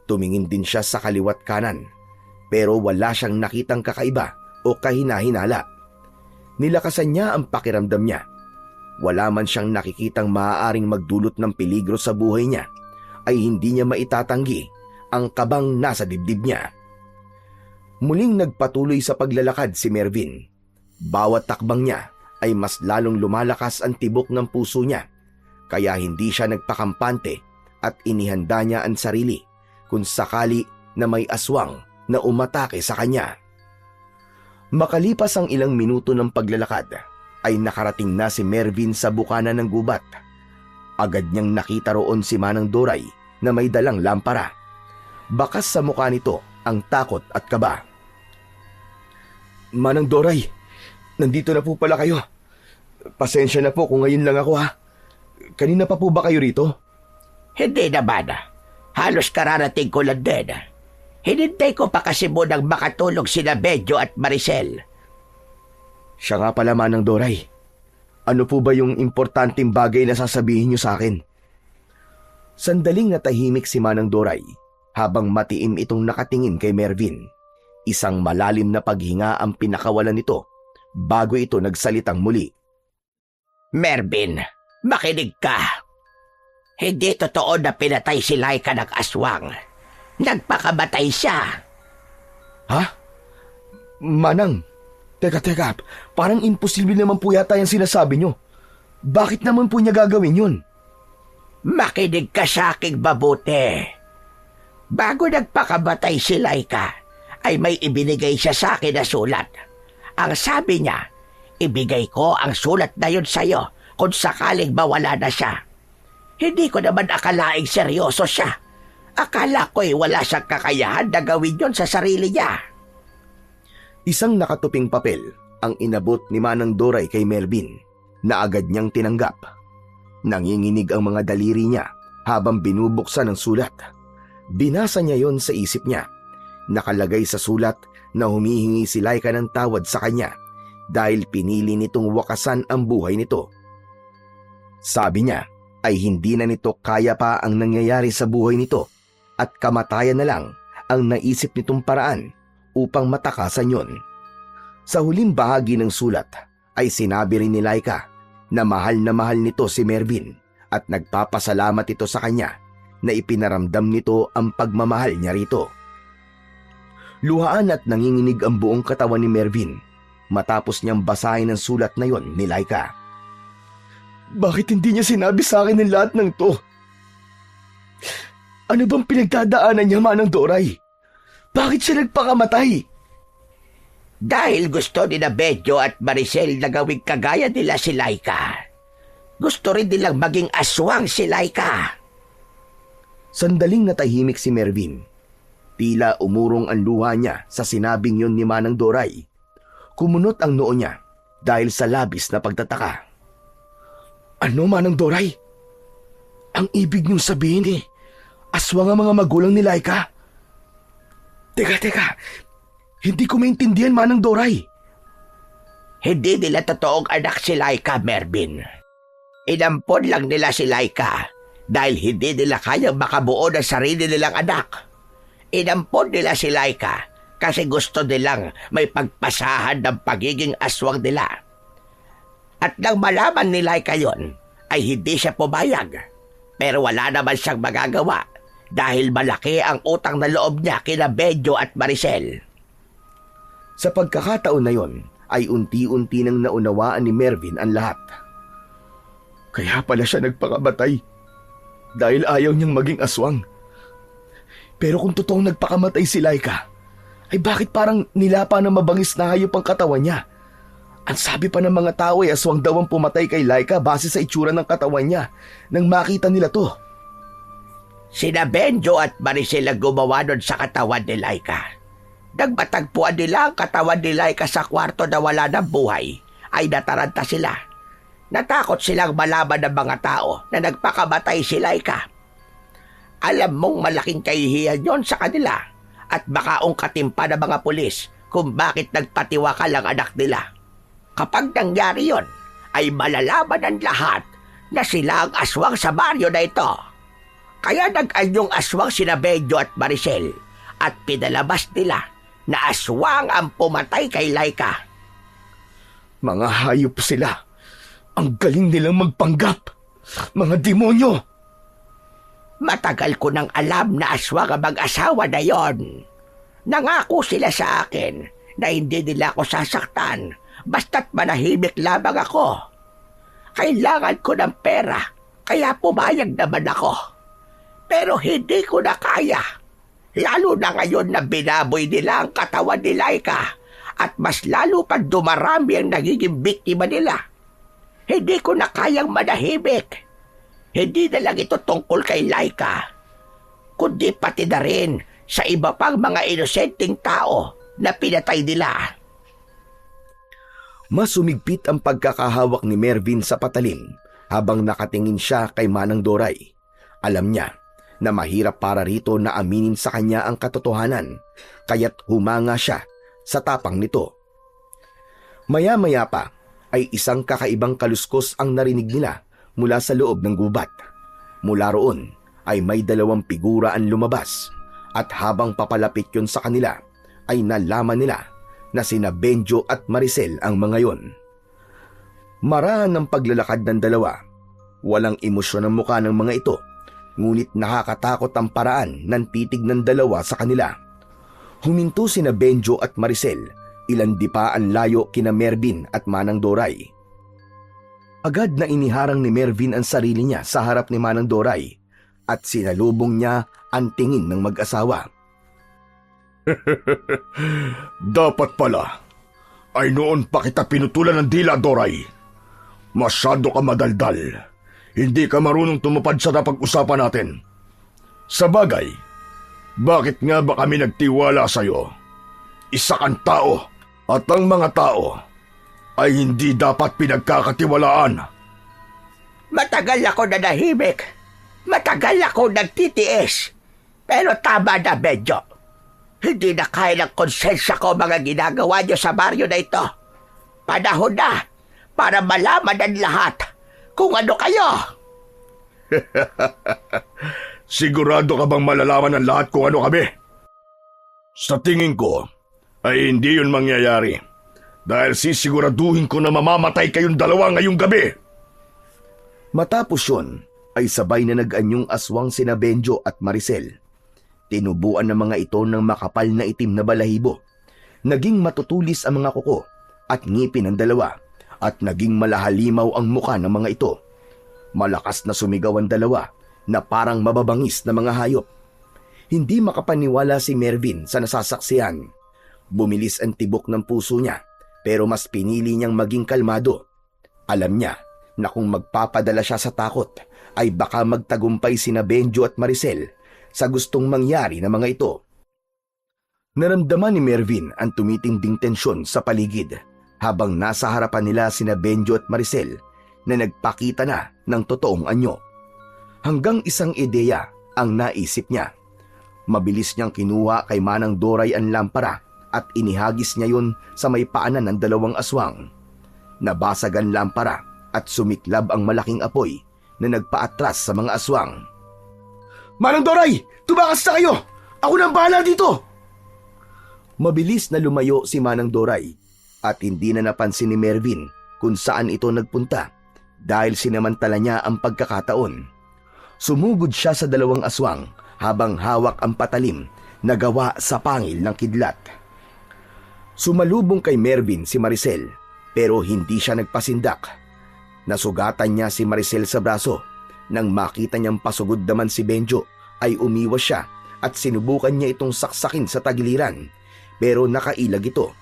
Tumingin din siya sa kaliwat kanan pero wala siyang nakitang kakaiba o kahina-hinala. Nilakasan niya ang pakiramdam niya. Wala man siyang nakikitang maaaring magdulot ng peligro sa buhay niya, ay hindi niya maitatanggi ang kabang nasa dibdib niya. Muling nagpatuloy sa paglalakad si Mervin. Bawat takbang niya ay mas lalong lumalakas ang tibok ng puso niya, kaya hindi siya nagpakampante at inihanda niya ang sarili kung sakali na may aswang na umatake sa kanya. Makalipas ang ilang minuto ng paglalakad, ay nakarating na si Mervin sa bukana ng gubat. Agad niyang nakita roon si Manang Doray na may dalang lampara. Bakas sa mukha nito ang takot at kaba. Manang Doray, nandito na po pala kayo. Pasensya na po kung ngayon lang ako Kanina pa po ba kayo rito? Hindi naman. Halos kararating ko lang din. Hinintay ko pa kasi munang makatulog sina Medyo at Maricel. Siya nga pala, Manang Doray. Ano po ba yung importanteng bagay na sasabihin niyo sa akin? Sandaling natahimik si Manang Doray habang matiim itong nakatingin kay Mervin. Isang malalim na paghinga ang pinakawalan nito bago ito nagsalitang muli. Mervin, makinig ka. Hindi totoo na pinatay si Laika ng aswang. Nagpakamatay siya. Ha? Manang, teka, parang imposible naman po yata yung sinasabi niyo. Bakit naman po niya gagawin yun? Makinig ka sa aking mabuti. Bago nagpakamatay si Laika, ay may ibinigay siya sa akin na sulat. Ang sabi niya, ibigay ko ang sulat na yun sa'yo kung sakaling mawala na siya. Hindi ko naman akalaing seryoso siya. Akala ko'y wala siyang kakayahan na gawin yun sa sarili niya. Isang nakatuping papel ang inabot ni Manang Doray kay Mervin na agad niyang tinanggap. Nanginginig ang mga daliri niya habang binubuksan ang sulat. Binasa niya yon sa isip niya. Nakalagay sa sulat na humihingi si Laika ng tawad sa kanya dahil pinili nitong wakasan ang buhay nito. Sabi niya ay hindi na nito kaya pa ang nangyayari sa buhay nito at kamatayan na lang ang naisip nitong paraan upang matakasan yon. Sa huling bahagi ng sulat ay sinabi rin ni Laika na mahal nito si Mervin at nagpapasalamat ito sa kanya na ipinaramdam nito ang pagmamahal niya rito. Luhaan at nanginginig ang buong katawan ni Mervin matapos niyang basahin ang sulat na yon ni Laika. Bakit hindi niya sinabi sa akin ng lahat ng to? Ano bang pinagdadaanan niya, Manang Doray? Bakit siya nagpakamatay? Dahil gusto ni na Bedyo at Maricel na gawing kagaya nila si Laika. Gusto rin nilang maging aswang si Laika. Sandaling natahimik si Mervin. Tila umurong ang luha niya sa sinabing yon ni Manang Doray. Kumunot ang noo niya dahil sa labis na pagtataka. Ano, Manang Doray? Ang ibig niyong sabihin aswang ang mga magulang ni Laika? Teka. Hindi ko maintindihan, Manang Doray. Hindi nila totoong anak si Laika, Mervin. Inampon lang nila si Laika dahil hindi nila kayang makabuo ng sarili nilang anak. Inampon nila si Laika kasi gusto nilang may pagpasahan ng pagiging aswang nila. At nang malaman ni Laika yon, ay hindi siya pumayag. Pero wala naman siyang magagawa dahil malaki ang utang na loob niya kina Bedyo at Maricel. Sa pagkakataon na yon, ay unti-unti nang naunawaan ni Mervin ang lahat. Kaya pala siya nagpakamatay dahil ayaw niyang maging aswang. Pero kung totoong nagpakamatay si Laika, ay bakit parang nilapa ng mabangis na hayop ang katawan niya? Ang sabi pa ng mga tao ay aswang daw ang pumatay kay Laika base sa itsura ng katawan niya nang makita nila to. Sina Bedyo at Maricel ang gumawa nun sa katawan ni Laika. Nagmatagpuan nila ang katawan ni Laika sa kwarto na wala ng buhay, ay nataranta sila. Natakot silang malaman ng mga tao na nagpakamatay si Laika. Alam mong malaking kahihiyan yon sa kanila at baka ungkatin pa ng mga pulis kung bakit nagpatiwakal ang anak nila. Kapag nangyari yon, ay malalaman ng lahat na sila ang aswang sa baryo na ito. Kaya nag-anyong aswang sina Bedyo at Maricel at pinalabas nila na aswang ang pumatay kay Laika. Mga hayop sila. Ang galing nilang magpanggap. Mga demonyo. Matagal ko nang alam na aswang ang mag-asawa na yon. Nangako sila sa akin na hindi nila ako sasaktan basta't manahimik lamang ako. Kailangan ko ng pera, kaya pumayag naman ako. Pero hindi ko na kaya. Lalo na ngayon na binaboy nila ang katawan ni Laika at mas lalo pa dumarami ang nagiging biktima nila. Hindi ko na kayang manahimik. Hindi na lang ito tungkol kay Laika, kundi pati na rin sa iba pang mga inosenteng tao na pinatay nila. Mas sumigpit ang pagkakahawak ni Mervin sa patalim habang nakatingin siya kay Manang Doray. Alam niya na mahirap para rito na aminin sa kanya ang katotohanan, kaya't humanga siya sa tapang nito. Maya-maya pa ay isang kakaibang kaluskos ang narinig nila mula sa loob ng gubat. Mula roon ay may dalawang figura ang lumabas at habang papalapit yun sa kanila ay nalaman nila na sina Bedyo at Maricel ang mga yon. Marahan ng paglalakad ng dalawa. Walang emosyon ang mukha ng mga ito, ngunit nakakatakot ang paraan ng titig ng dalawa sa kanila. Huminto sina Bedyo at Maricel, ilan di pa ang layo kina Mervin at Manang Doray. Agad na iniharang ni Mervin ang sarili niya sa harap ni Manang Doray at sinalubong niya ang tingin ng mag-asawa. Dapat pala ay noon pa kita pinutulan ng dila, Doray. Masyado ka madaldal. Hindi ka marunong tumupad sa napag-usapan natin. Sa bagay, bakit nga ba kami nagtiwala sa'yo? Isa kang tao at ang mga tao ay hindi dapat pinagkakatiwalaan. Matagal ako nanahimik. Matagal ako nagtitiis. Pero tama na, Bedyo. Hindi na kaya ng konsensya ko mga ginagawa niyo sa baryo na ito. Panahon na para malaman ng lahat kung ano kayo. Sigurado ka bang malalaman ng lahat kung ano kami? Sa tingin ko, ay hindi yun mangyayari. Dahil sisiguraduhin ko na mamamatay kayong dalawa ngayong gabi. Matapos yun, ay sabay na nag-anyong aswang sina Bedyo at Maricel. Tinubuan ng mga ito ng makapal na itim na balahibo. Naging matutulis ang mga kuko at ngipin ng dalawa at naging malahalimaw ang muka ng mga ito. Malakas na sumigaw ang dalawa na parang mababangis na mga hayop. Hindi makapaniwala si Mervin sa nasasaksihan. Bumilis ang tibok ng puso niya pero mas pinili niyang maging kalmado. Alam niya na kung magpapadala siya sa takot ay baka magtagumpay sina Benjo at Maricel sa gustong mangyari na mga ito. Naramdaman ni Mervin ang tumitinding tensyon sa paligid habang nasa harapan nila sina Benjo at Maricel na nagpakita na ng totoong anyo. Hanggang isang ideya ang naisip niya. Mabilis niyang kinuha kay Manang Doray ang lampara at inihagis niya yun sa may paanan ng dalawang aswang. Nabasag ang lampara at sumiklab ang malaking apoy na nagpaatras sa mga aswang. Manang Doray! Tumakas na kayo! Ako nang bahala dito! Mabilis na lumayo si Manang Doray at hindi na napansin ni Mervin kung saan ito nagpunta dahil sinamantala niya ang pagkakataon. Sumugod siya sa dalawang aswang habang hawak ang patalim na gawa sa pangil ng kidlat. Sumalubong kay Mervin si Maricel pero hindi siya nagpasindak. Nasugatan niya si Maricel sa braso. Nang makita niyang pasugod naman si Benjo ay umiwas siya at sinubukan niya itong saksakin sa tagiliran pero nakailag ito.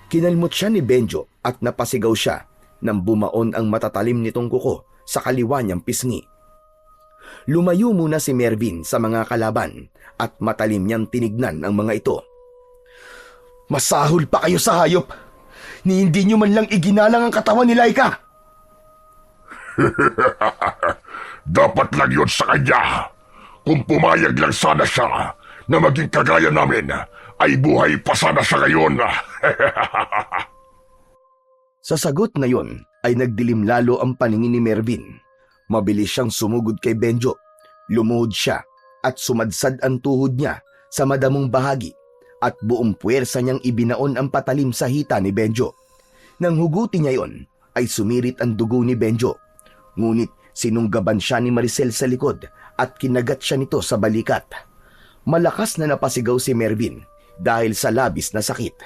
Kinalmot siya ni Benjo at napasigaw siya nang bumaon ang matatalim nitong kuko sa kaliwa niyang pisngi. Lumayo muna si Mervin sa mga kalaban at matalim niyang tinignan ang mga ito. Masahol pa kayo sa hayop! Ni hindi nyo man lang iginalang ang katawan ni Laika! Dapat lang yun sa kanya. Kung pumayag lang sana siya na maging kagaya namin, ay buhay pa sana siya ngayon. Sa sagot na yon ay nagdilim lalo ang paningin ni Mervin. Mabilis siyang sumugod kay Benjo. Lumuhod siya at sumadsad ang tuhod niya sa madamong bahagi at buong puwersa niyang ibinaon ang patalim sa hita ni Benjo. Nang hugutin niya yon ay sumirit ang dugo ni Benjo. Ngunit sinunggaban siya ni Maricel sa likod at kinagat siya nito sa balikat. Malakas na napasigaw si Mervin dahil sa labis na sakit.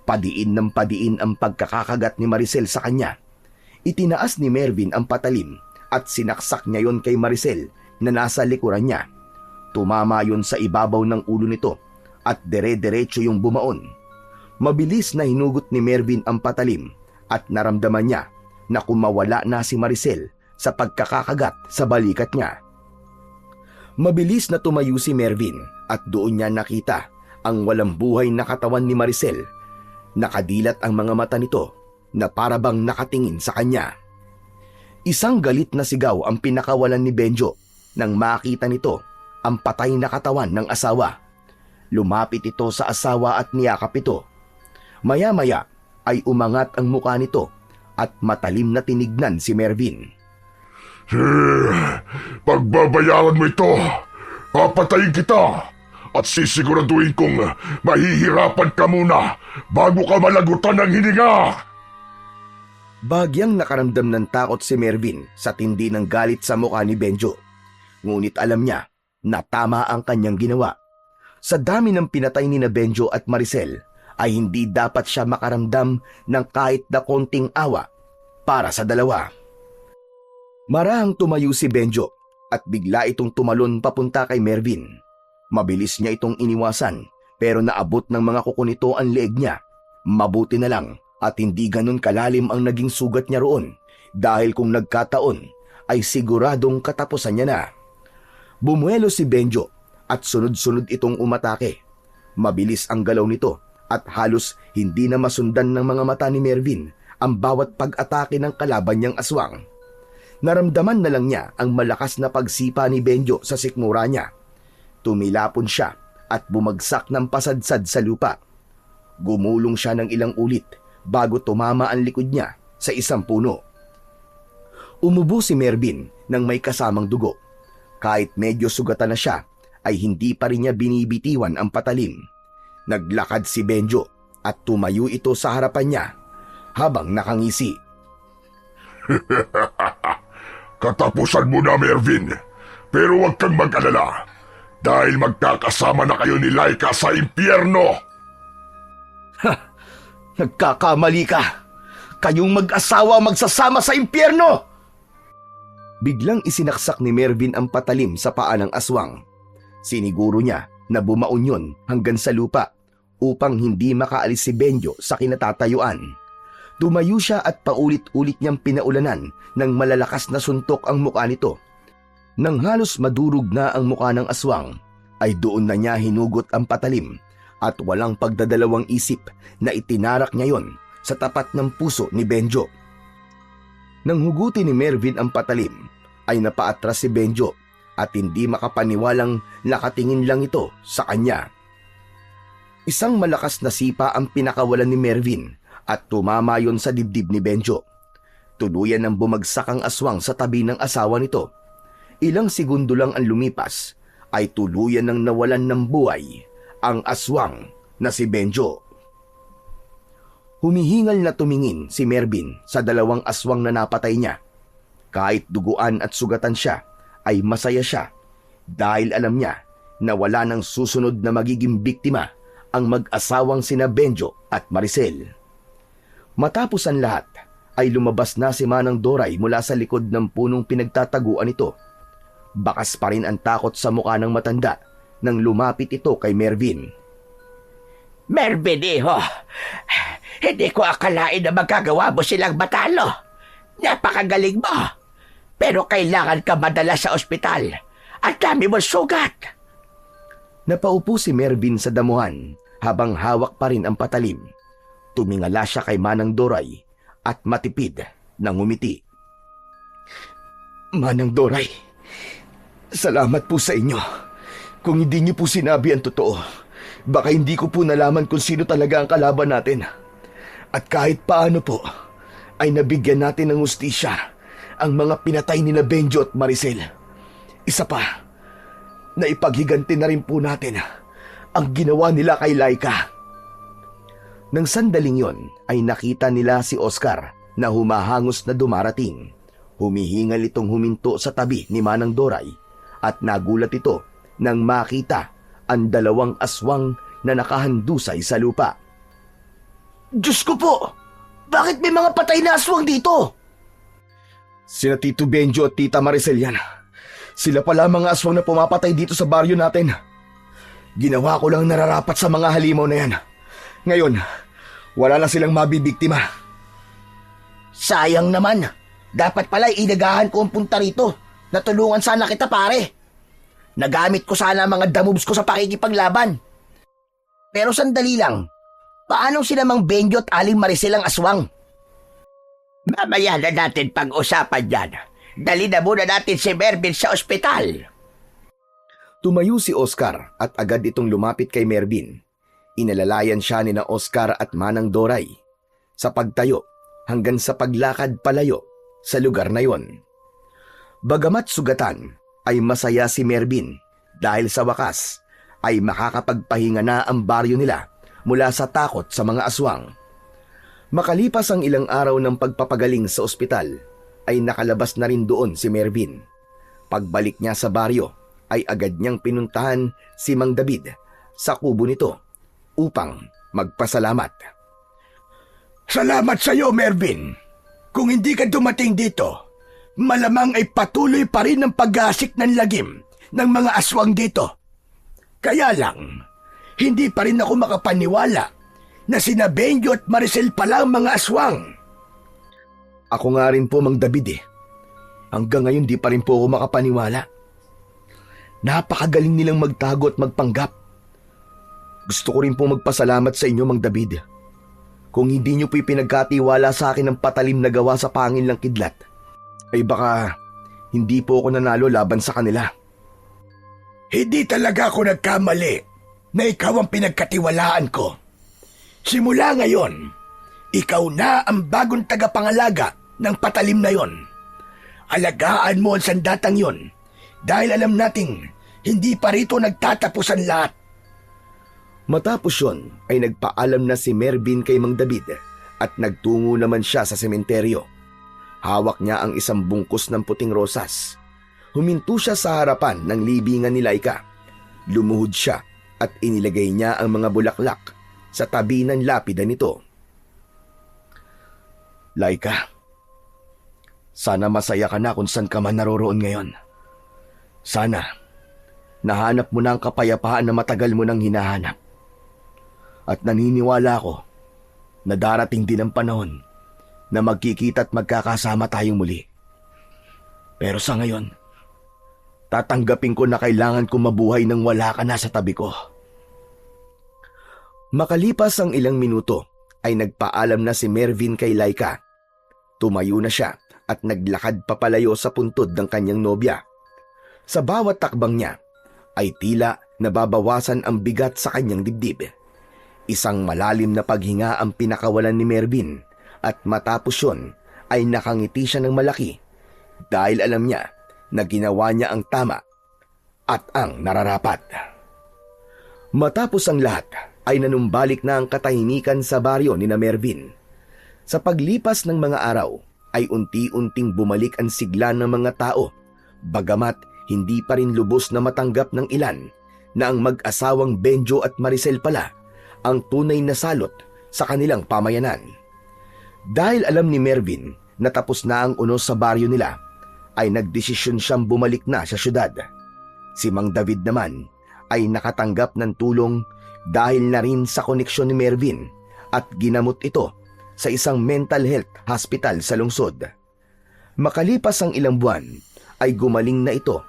Padiin ng padiin ang pagkakakagat ni Maricel sa kanya. Itinaas ni Mervin ang patalim at sinaksak niya yon kay Maricel na nasa likuran niya. Tumama yon sa ibabaw ng ulo nito at dere-derecho yung bumaon. Mabilis na hinugot ni Mervin ang patalim at naramdaman niya na kumawala na si Maricel sa pagkakakagat sa balikat niya. Mabilis na tumayo si Mervin at doon niya nakita ang walang buhay na katawan ni Maricel. Nakadilat ang mga mata nito na parabang nakatingin sa kanya. Isang galit na sigaw ang pinakawalan ni Benjo nang makita nito ang patay na katawan ng asawa. Lumapit ito sa asawa at niyakap ito. Maya-maya ay umangat ang mukha nito at matalim na tinignan si Mervin. Pagbabayaran mo ito, papatayin kita at sisiguraduhin kong mahihirapan ka muna bago ka malagutan ng hininga. Bagyang nakaramdam ng takot si Mervin sa tindi ng galit sa mukha ni Benjo. Ngunit alam niya na tama ang kanyang ginawa. Sa dami ng pinatay ni na Benjo at Maricel ay hindi dapat siya makaramdam ng kahit na konting awa para sa dalawa. Marahang tumayo si Benjo at bigla itong tumalon papunta kay Mervin. Mabilis niya itong iniwasan pero naabot ng mga kuko nito ang leeg niya. Mabuti na lang at hindi ganun kalalim ang naging sugat niya roon dahil kung nagkataon ay siguradong katapusan niya na. Bumuelo si Benjo at sunod-sunod itong umatake. Mabilis ang galaw nito at halos hindi na masundan ng mga mata ni Mervin ang bawat pag-atake ng kalaban niyang aswang. Naramdaman na lang niya ang malakas na pagsipa ni Benjo sa sikmura niya. Tumilapon siya at bumagsak ng pasadsad sa lupa. Gumulong siya ng ilang ulit bago tumama ang likod niya sa isang puno. Umubo si Mervin nang may kasamang dugo. Kahit medyo sugatan na siya, ay hindi pa rin niya binibitiwan ang patalim. Naglakad si Benjo at tumayo ito sa harapan niya habang nakangisi. Katapusan mo na, Mervin. Pero huwag kang mag-alala dahil magkakasama na kayo ni Laika sa impyerno. Nagkakamali ka! Kayong mag-asawa magsasama sa impyerno! Biglang isinaksak ni Mervin ang patalim sa paa ng aswang. Siniguro niya na bumaon yun hanggang sa lupa upang hindi makaalis si Benjo sa kinatatayuan. Tumayo siya at paulit-ulit niyang pinaulanan ng malalakas na suntok ang mukha nito. Nang halos madurog na ang mukha ng aswang, ay doon na niya hinugot ang patalim at walang pagdadalawang isip na itinarak niya yon sa tapat ng puso ni Benjo. Nang hugutin ni Mervin ang patalim, ay napaatras si Benjo at hindi makapaniwalang nakatingin lang ito sa kanya. Isang malakas na sipa ang pinakawalan ni Mervin at tumama yon sa dibdib ni Benjo. Tuluyan nang bumagsak ang aswang sa tabi ng asawa nito. Ilang segundo lang ang lumipas ay tuluyan nang nawalan ng buhay ang aswang na si Benjo. Humihingal na tumingin si Mervin sa dalawang aswang na napatay niya. Kahit duguan at sugatan siya, ay masaya siya dahil alam niya na wala nang susunod na magiging biktima ang mag-asawang sina Benjo at Maricel. Matapos ang lahat, ay lumabas na si Manang Doray mula sa likod ng punong pinagtataguan nito. Bakas pa rin ang takot sa mukha ng matanda nang lumapit ito kay Mervin. Mervin, iho, hindi ko akalain na magagawa mo silang matalo. Napakagaling mo. Pero kailangan ka madala sa ospital. At dami mo sugat. Napaupo si Mervin sa damuhan habang hawak pa rin ang patalim. Tumingala siya kay Manang Doray at matipid na ngumiti. Manang Doray, salamat po sa inyo. Kung hindi niyo po sinabi ang totoo, baka hindi ko po nalaman kung sino talaga ang kalaban natin. At kahit paano po, ay nabigyan natin ng hustisya ang mga pinatay ni na Benjo at Maricel. Isa pa, naipaghiganti na rin po natin ang ginawa nila kay Laika. Nang sandaling yon ay nakita nila si Oscar na humahangos na dumarating. Humihingal itong huminto sa tabi ni Manang Doray at nagulat ito nang makita ang dalawang aswang na nakahandusay sa lupa. Diyos ko po! Bakit may mga patay na aswang dito? Sina Tito Benjo at Tita Maricel yan. Sila pala mga aswang na pumapatay dito sa baryo natin. Ginawa ko lang nararapat sa mga halimaw na yan. Ngayon, wala na silang mabibiktima. Sayang naman. Dapat pala inagahan ko ang punta rito. Natulungan sana kita, pare. Nagamit ko sana ang mga damoves ko sa pakikipaglaban. Pero sandali lang. Paano sila Mang Benjo at Aling Maricel ang aswang? Mamaya na natin pag-usapan yan. Dali na muna natin si Mervin sa ospital. Tumayo si Oscar at agad itong lumapit kay Mervin. Inalalayan siya ni na Oscar at Manang Doray. Sa pagtayo hanggang sa paglakad palayo sa lugar na yon. Bagamat sugatan ay masaya si Mervin dahil sa wakas ay makakapagpahinga na ang baryo nila mula sa takot sa mga aswang. Makalipas ang ilang araw ng pagpapagaling sa ospital, ay nakalabas na rin doon si Mervin. Pagbalik niya sa baryo, ay agad niyang pinuntahan si Mang David sa kubo nito upang magpasalamat. Salamat sa iyo, Mervin. Kung hindi ka dumating dito, malamang ay patuloy pa rin ang pag-aasik ng lagim ng mga aswang dito. Kaya lang, hindi pa rin ako makapaniwala na sina Benjo at Maricel pala ang mga aswang. Ako nga rin po, Mang David Hanggang ngayon di pa rin po ako makapaniwala. Napakagaling nilang magtago at magpanggap. Gusto ko rin po magpasalamat sa inyo, Mang David. Kung hindi niyo po ipinagkatiwala sa akin ng patalim na gawa sa pangil ng kidlat, ay baka hindi po ako nanalo laban sa kanila. Hindi talaga ako nagkamali na ikaw ang pinagkatiwalaan ko. Simula ngayon, ikaw na ang bagong tagapangalaga ng patalim na yon. Alagaan mo ang sandatang yon dahil alam nating hindi pa rito nagtatapos ang lahat. Matapos yon ay nagpaalam na si Mervin kay Mang David at nagtungo naman siya sa sementeryo. Hawak niya ang isang bungkus ng puting rosas. Huminto siya sa harapan ng libingan ni Laika. Lumuhod siya at inilagay niya ang mga bulaklak sa tabi ng lapida nito. Laika, sana masaya ka na kung saan ka man naroroon ngayon. Sana Nahanap mo na ang kapayapaan na matagal mo nang hinahanap. At naniniwala ako na darating din ang panahon na magkikita at magkakasama tayong muli. Pero sa ngayon, tatanggapin ko na kailangan kong mabuhay nang wala ka na sa tabi ko. Makalipas ang ilang minuto ay nagpaalam na si Mervin kay Laika. Tumayo na siya at naglakad papalayo sa puntod ng kanyang nobya. Sa bawat takbang niya ay tila nababawasan ang bigat sa kanyang dibdib. Isang malalim na paghinga ang pinakawalan ni Mervin at matapos yun ay nakangiti siya ng malaki dahil alam niya na ginawa niya ang tama at ang nararapat. Matapos ang lahat ay nanumbalik na ang katahimikan sa baryo ni na Mervin. Sa paglipas ng mga araw ay unti-unting bumalik ang sigla ng mga tao, bagamat hindi pa rin lubos na matanggap ng ilan na ang mag-asawang Benjo at Maricel pala ang tunay na salot sa kanilang pamayanan. Dahil alam ni Mervin na tapos na ang unos sa baryo nila, ay nagdesisyon siyang bumalik na sa syudad. Si Mang David naman ay nakatanggap ng tulong dahil na rin sa koneksyon ni Mervin at ginamot ito sa isang mental health hospital sa lungsod. Makalipas ang ilang buwan ay gumaling na ito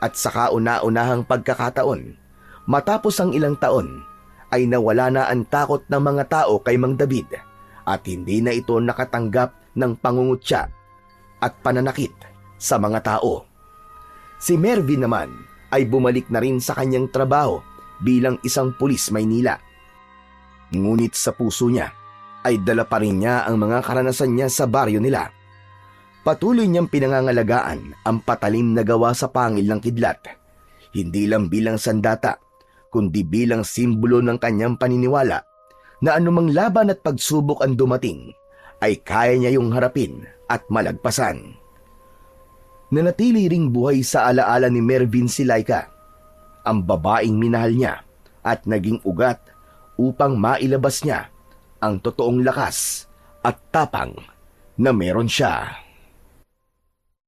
at sa kauna-unahang pagkakataon, matapos ang ilang taon, ay nawala na ang takot ng mga tao kay Mang David at hindi na ito nakatanggap ng pangungutya at pananakit sa mga tao. Si Mervin naman ay bumalik na rin sa kanyang trabaho bilang isang pulis Maynila. Ngunit sa puso niya ay dala pa rin niya ang mga karanasan niya sa baryo nila. Patuloy niyang pinangangalagaan ang patalim na gawa sa pangil ng kidlat, hindi lang bilang sandata, kundi bilang simbolo ng kanyang paniniwala na anumang laban at pagsubok ang dumating, ay kaya niya yung harapin at malagpasan. Nanatili ring buhay sa alaala ni Mervin si Laika, ang babaeng minahal niya at naging ugat upang mailabas niya ang totoong lakas at tapang na meron siya.